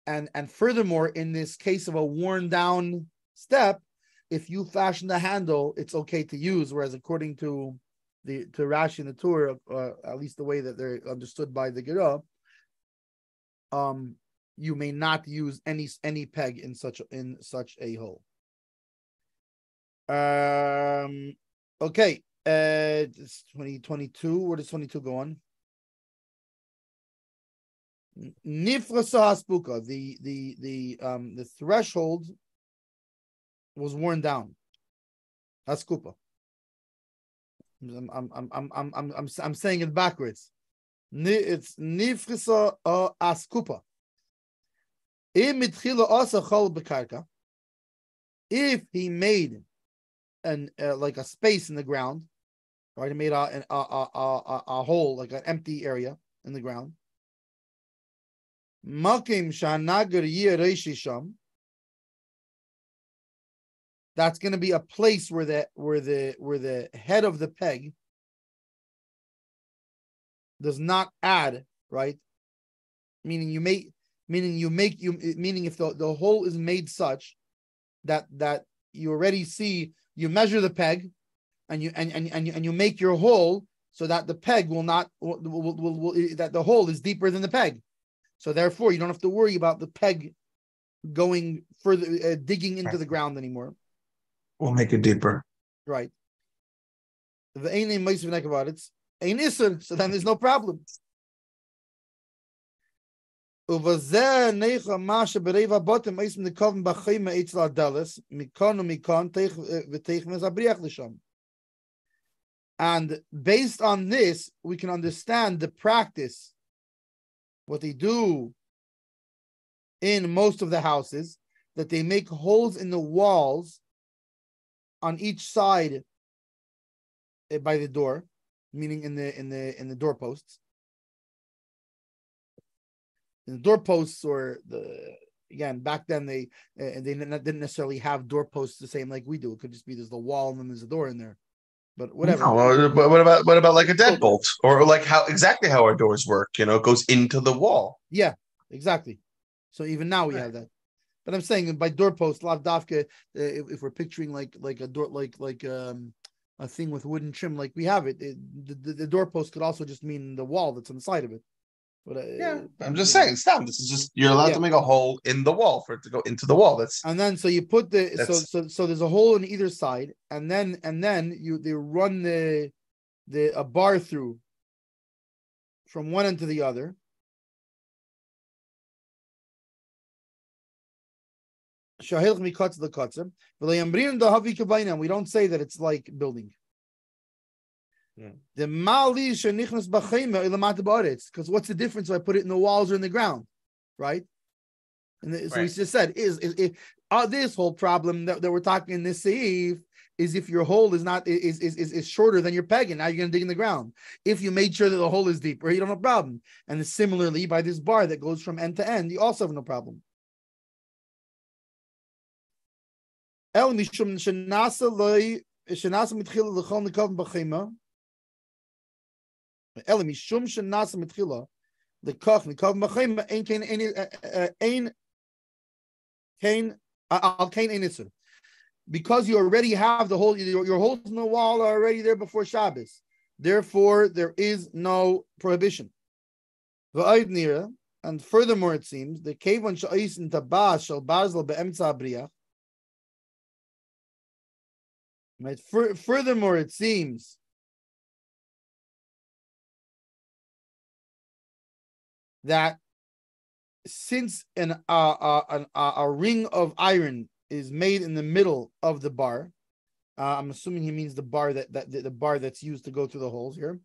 and furthermore, in this case of a worn down step, if you fashion the handle, it's okay to use. Whereas according to Rashi and the Torah, at least the way that they're understood by the Gira, you may not use any peg in such a hole. Okay, it's 2022. Where does 22 go on? Nifrasa haspuka. The threshold was worn down. Haskupa. I'm saying it backwards. It's nifrasa askupa. If he made like a space in the ground, right? He made a hole, like an empty area in the ground. That's going to be a place where the head of the peg does not add, right? Meaning if the hole is made such that you already see, you measure the peg and you make your hole so that the peg will that the hole is deeper than the peg. So therefore you don't have to worry about the peg going further, digging into the ground anymore. We'll make it deeper. Right. The ain't about it. Ain't isser, so then there's no problem. That's and based on this, we can understand the practice, what they do in most of the houses, that they make holes in the walls on each side by the door, meaning in the doorposts. In the doorposts, or back then they didn't necessarily have doorposts the same like we do. It could just be there's the wall and then there's a door in there. But whatever. No, but what about like a deadbolt, or like how our doors work? It goes into the wall. Yeah, exactly. So even now we have that. But I'm saying by doorpost, lav dafka, if we're picturing like a door, like a thing with wooden trim, like we have it. The doorpost could also just mean the wall that's on the side of it. But I'm just saying, stop. This is just you're allowed to make a hole in the wall for it to go into the wall. And then so you put so there's a hole on either side, and then they run a bar through from one end to the other. We don't say that it's like building. The mali shenichnas b'chayma ilamat ba'aretz, because what's the difference if I put it in the walls or in the ground, right? And so we just said is this whole problem that we're talking in this seif is if your hole is shorter than your peg, and now you're going to dig in the ground. If you made sure that the hole is deeper, you don't have a problem. And similarly, by this bar that goes from end to end, you also have no problem. El mishum shenasa loy shenasa mitchila l'chol nikav b'chayma. El mishum shenasa mitchila l'kach nikav b'chayma ein kain al kain enisur. Because you already have the hole, your holes in the wall are already there before Shabbos. Therefore, there is no prohibition. And furthermore, it seems the kevon sha'is tabas shel barzel be'emtza abriach. Right. Furthermore, it seems that since a ring of iron is made in the middle of the bar, I'm assuming he means the bar the bar that's used to go through the holes here.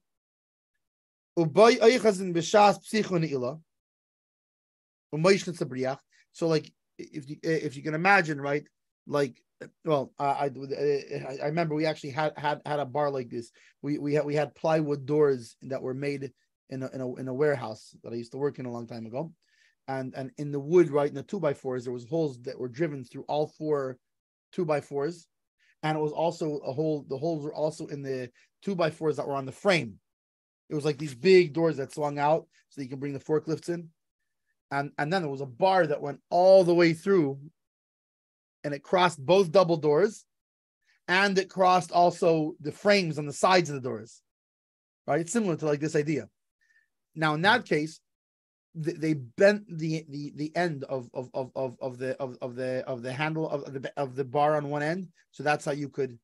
So, like, if you can imagine, right? Like, well, I remember we actually had a bar like this. We had plywood doors that were made in a warehouse that I used to work in a long time ago, and in the wood, right, in the 2x4s, there was holes that were driven through all 4 2x4s, and it was also a hole. The holes were also in the 2x4s that were on the frame. It was like these big doors that swung out so you can bring the forklifts in, and then there was a bar that went all the way through. And it crossed both double doors, and it crossed also the frames on the sides of the doors. Right? It's similar to like this idea. Now, in that case, they bent the end of the handle of the bar on one end, so that's how you could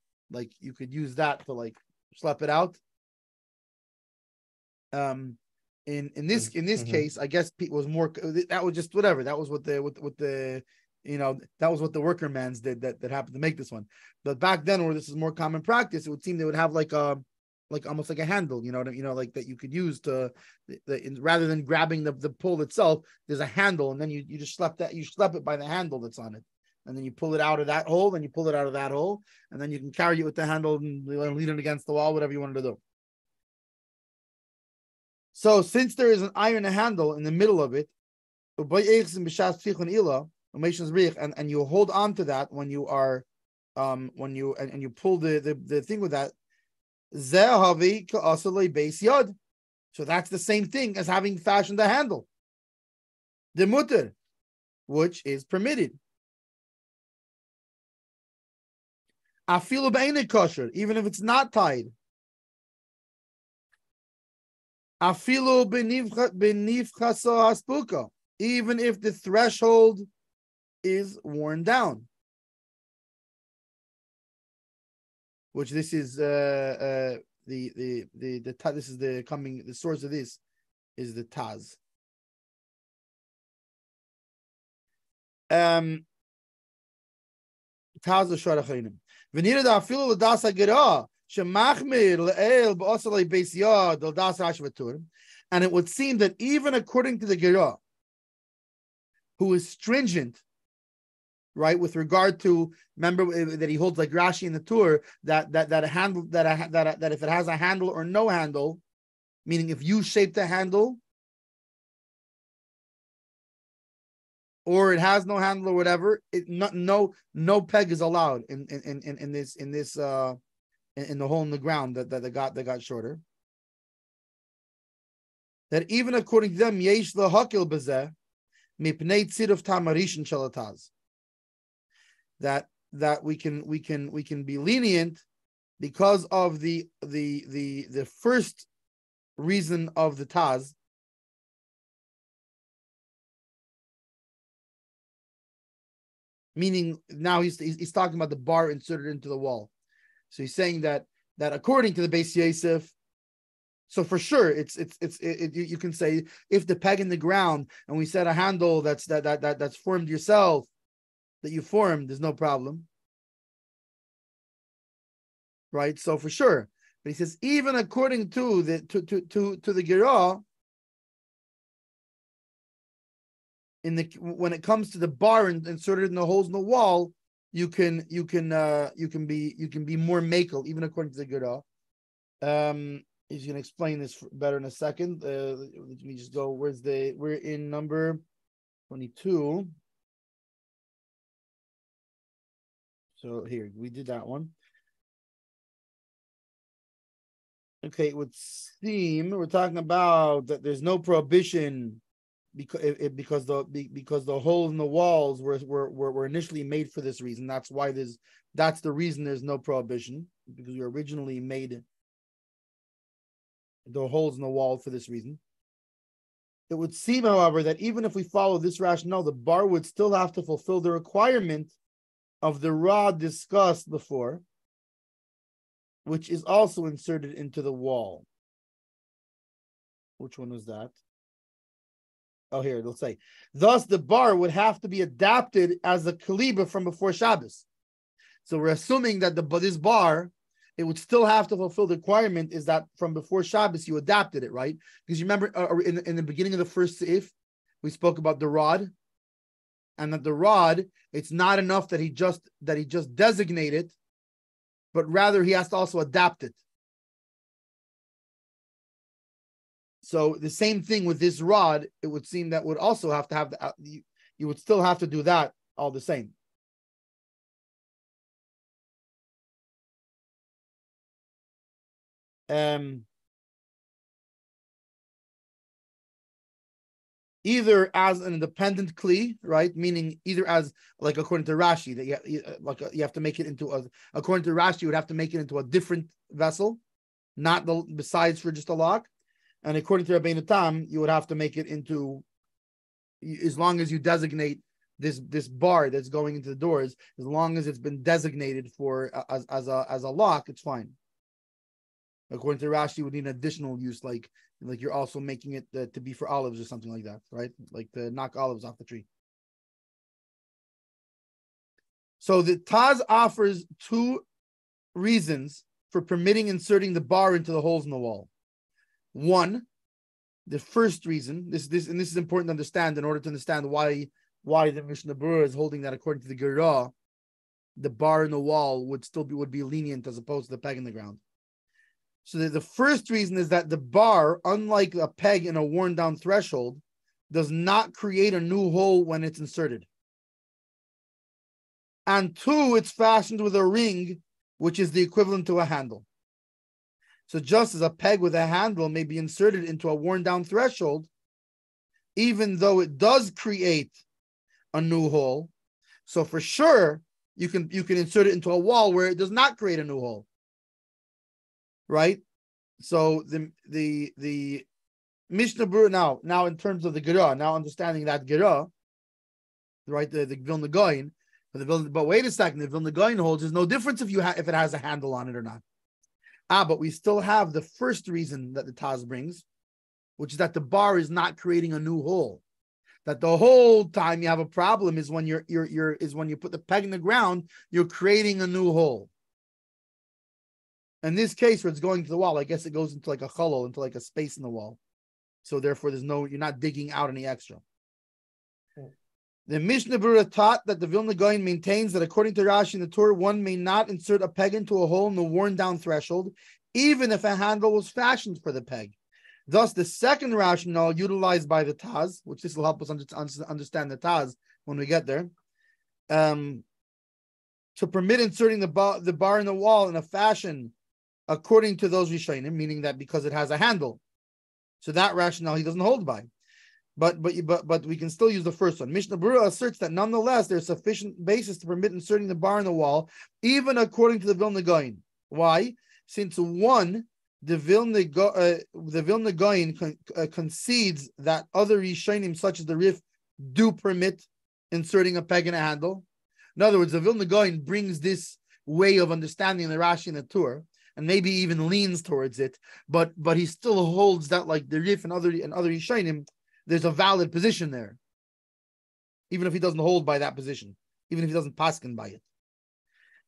use that to like slap it out. In this case, I guess Pete was more. That was just whatever. That was what the that was what the worker mans did that happened to make this one. But back then, where this is more common practice, it would seem they would have like almost like a handle, like that you could use to, rather than grabbing the pull itself, there's a handle, and then you just slap it by the handle that's on it, and then you pull it out of that hole, then you pull it out of that hole, and then you can carry it with the handle and lean it against the wall, whatever you wanted to do. So since there is an iron handle in the middle of it, and you hold on to that when you are when you pull the thing with that, so that's the same thing as having fashioned a handle, the mutter, which is permitted. Afilu b'einei kosher, even if it's not tied. Afilu b'nivchaso haspuka, even if the threshold is worn down, which this is the source of this is the Taz. Taz l'sharachayim. V'nira da afilu l'das ha'gerah shemachmir le'el b'osalei beis yad l'das ha'shvatur, and it would seem that even according to the gerah, who is stringent right? With regard to, remember that he holds like Rashi in the Tur that a handle that if it has a handle or no handle, meaning if you shape the handle or it has no handle or whatever, no peg is allowed in the hole in the ground that got shorter. That even according to them, yesh lahakil bezeh mipnei tziruf tamarishin shalataz. That we can be lenient because of the first reason of the taz. Meaning now he's talking about the bar inserted into the wall. So he's saying that according to the Beis Yosef, so for sure you can say if the peg in the ground and we set a handle that's formed yourself, that you formed, there's no problem, right? So for sure, but he says even according to the Gerah, when it comes to the bar and inserted in the holes in the wall, you can be more makel, even according to the Gerah. He's going to explain this better in a second. Let me just go. We're in number 22. So here, we did that one. Okay, it would seem we're talking about that there's no prohibition because the holes in the walls were initially made for this reason. That's the reason there's no prohibition, because we originally made the holes in the wall for this reason. It would seem, however, that even if we follow this rationale, the bar would still have to fulfill the requirement of the rod discussed before, which is also inserted into the wall. Which one was that? Oh, here, it'll say, thus the bar would have to be adapted as a kaliba from before Shabbos. So we're assuming that this bar, it would still have to fulfill the requirement is that from before Shabbos you adapted it, right? Because you remember in the beginning of the first seif, we spoke about the rod, and that the rod, it's not enough that he just designate it, but rather he has to also adapt it. So the same thing with this rod, it would seem that would also have to have you would still have to do that all the same. Either as an independent kli, right? Meaning either as, like according to Rashi, that you have to make it into according to Rashi, you would have to make it into a different vessel, not besides for just a lock. And according to Rabbi Tam, you would have to make it into, as long as you designate this bar that's going into the doors, as long as it's been designated for as a lock, it's fine. According to Rashi, you would need an additional use, like you're also making it to be for olives or something like that, right? Like to knock olives off the tree. So the Taz offers two reasons for permitting inserting the bar into the holes in the wall. One, the first reason, this is important to understand in order to understand why the Mishnah Berura is holding that according to the Gerah, the bar in the wall would be lenient as opposed to the peg in the ground. So the first reason is that the bar, unlike a peg in a worn down threshold, does not create a new hole when it's inserted. And two, it's fastened with a ring, which is the equivalent to a handle. So just as a peg with a handle may be inserted into a worn down threshold, even though it does create a new hole, so for sure you can insert it into a wall where it does not create a new hole. Right? So the Mishnah Berura now in terms of the Gerah, now understanding that Gerah, right? The Vilna Gaon, but wait a second, the Vilna Gaon holds there's no difference if it has a handle on it or not. But we still have the first reason that the Taz brings, which is that the bar is not creating a new hole. That the whole time you have a problem is when you put the peg in the ground, you're creating a new hole. In this case, where it's going to the wall, I guess it goes into like a cholol, into like a space in the wall. So therefore, you're not digging out any extra. The Mishna Berura taught that the Vilna Gaon maintains that according to Rashi in the Torah, one may not insert a peg into a hole in the worn-down threshold, even if a handle was fashioned for the peg. Thus, the second rationale utilized by the Taz, which this will help us understand the Taz when we get there, to permit inserting the bar in the wall in a fashion according to those Rishonim, meaning that because it has a handle. So that rationale he doesn't hold by. But we can still use the first one. Mishnah Berura asserts that nonetheless there's sufficient basis to permit inserting the bar in the wall, even according to the Vilna Gaon. Why? Since one, the Vilna Gaon concedes that other Rishonim, such as the Rif, do permit inserting a peg in a handle. In other words, the Vilna Gaon brings this way of understanding the Rashi and the Torah, and maybe even leans towards it, but he still holds that, like the Rif and other Rishonim, there's a valid position there, even if he doesn't hold by that position, even if he doesn't paskin by it.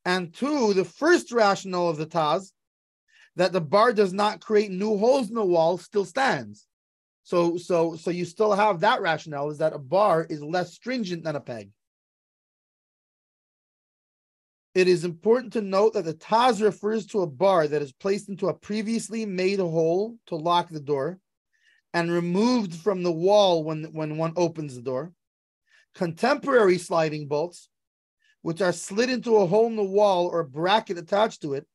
And two, the first rationale of the Taz, that the bar does not create new holes in the wall, still stands. So you still have that rationale, is that a bar is less stringent than a peg. It is important to note that the Taz refers to a bar that is placed into a previously made hole to lock the door and removed from the wall when one opens the door. Contemporary sliding bolts, which are slid into a hole in the wall or bracket attached to it,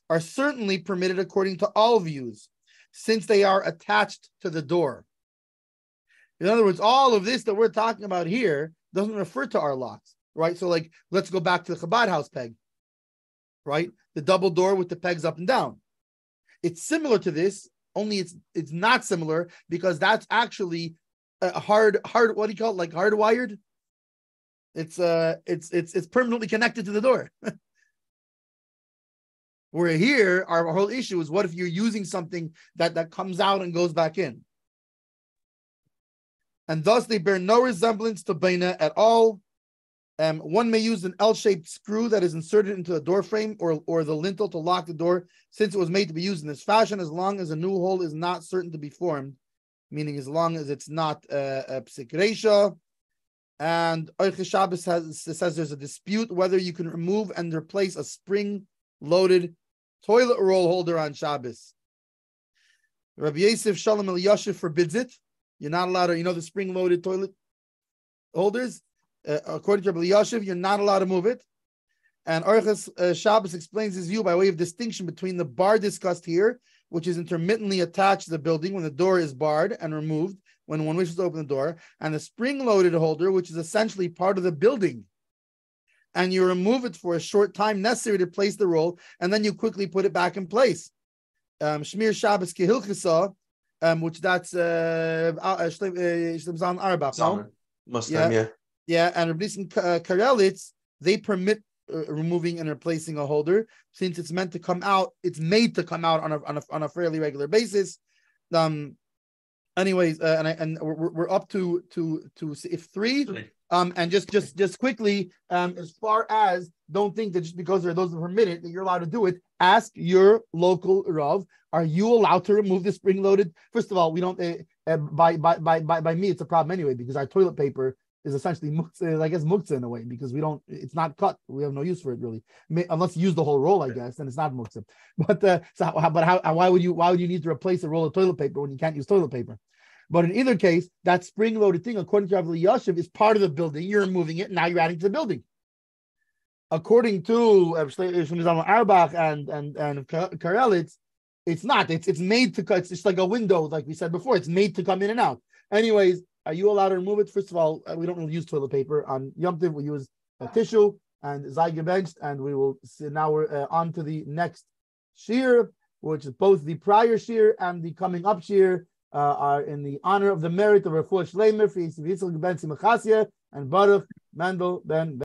are certainly permitted according to all views, since they are attached to the door. In other words, all of this that we're talking about here doesn't refer to our locks, right? So, like, let's go back to the Chabad house peg, right? The double door with the pegs up and down. It's similar to this, only it's not similar because that's actually a hard, what do you call it? Like hardwired. It's permanently connected to the door. Where here, our whole issue is, what if you're using something that comes out and goes back in? And thus they bear no resemblance to Baina at all. One may use an L-shaped screw that is inserted into the door frame or the lintel to lock the door, since it was made to be used in this fashion, as long as a new hole is not certain to be formed, meaning as long as it's not a psik reisha. And Aruch Shabbos says there's a dispute whether you can remove and replace a spring-loaded toilet roll holder on Shabbos. Rabbi Yosef Shalom Elyashiv forbids it. You're not allowed to, the spring-loaded toilet holders? According to Rabbi Elyashiv, you're not allowed to move it. And Aruch Shabbos explains his view by way of distinction between the bar discussed here, which is intermittently attached to the building when the door is barred and removed when one wishes to open the door, and the spring-loaded holder, which is essentially part of the building. And you remove it for a short time necessary to place the roll, and then you quickly put it back in place. Shmir Shabbos Kehilchasa, which that's Shlimzan Arbach. Yeah, and Rabbi Karelitz, they permit removing and replacing a holder since it's meant to come out. It's made to come out on a fairly regular basis. Anyways, and we're up to if three. And just quickly, as far as, don't think that just because there are those that permit it that you're allowed to do it. Ask your local Rav, are you allowed to remove the spring-loaded? First of all, we don't. By me, it's a problem anyway because our toilet paper is essentially muktzah in a way because we don't. It's not cut. We have no use for it really, unless you use the whole roll. I guess then it's not muktzah. But why would you need to replace a roll of toilet paper when you can't use toilet paper? But in either case, that spring-loaded thing, according to Rabbi Elyashiv, is part of the building. You're removing it, and now you're adding to the building. According to Arbach and Karelitz, it's not. It's made to cut. It's just like a window, like we said before. It's made to come in and out. Anyways, are you allowed to remove it? First of all, we don't really use toilet paper. On Yom Tov, we use a tissue and Zaygebenched, and we will see. Now we're on to the next shir, which is both the prior shir and the coming up shir. Are in the honor of the merit of Refuah Shleimer for Yitzchak ben Simchasya and Baruch Mendel ben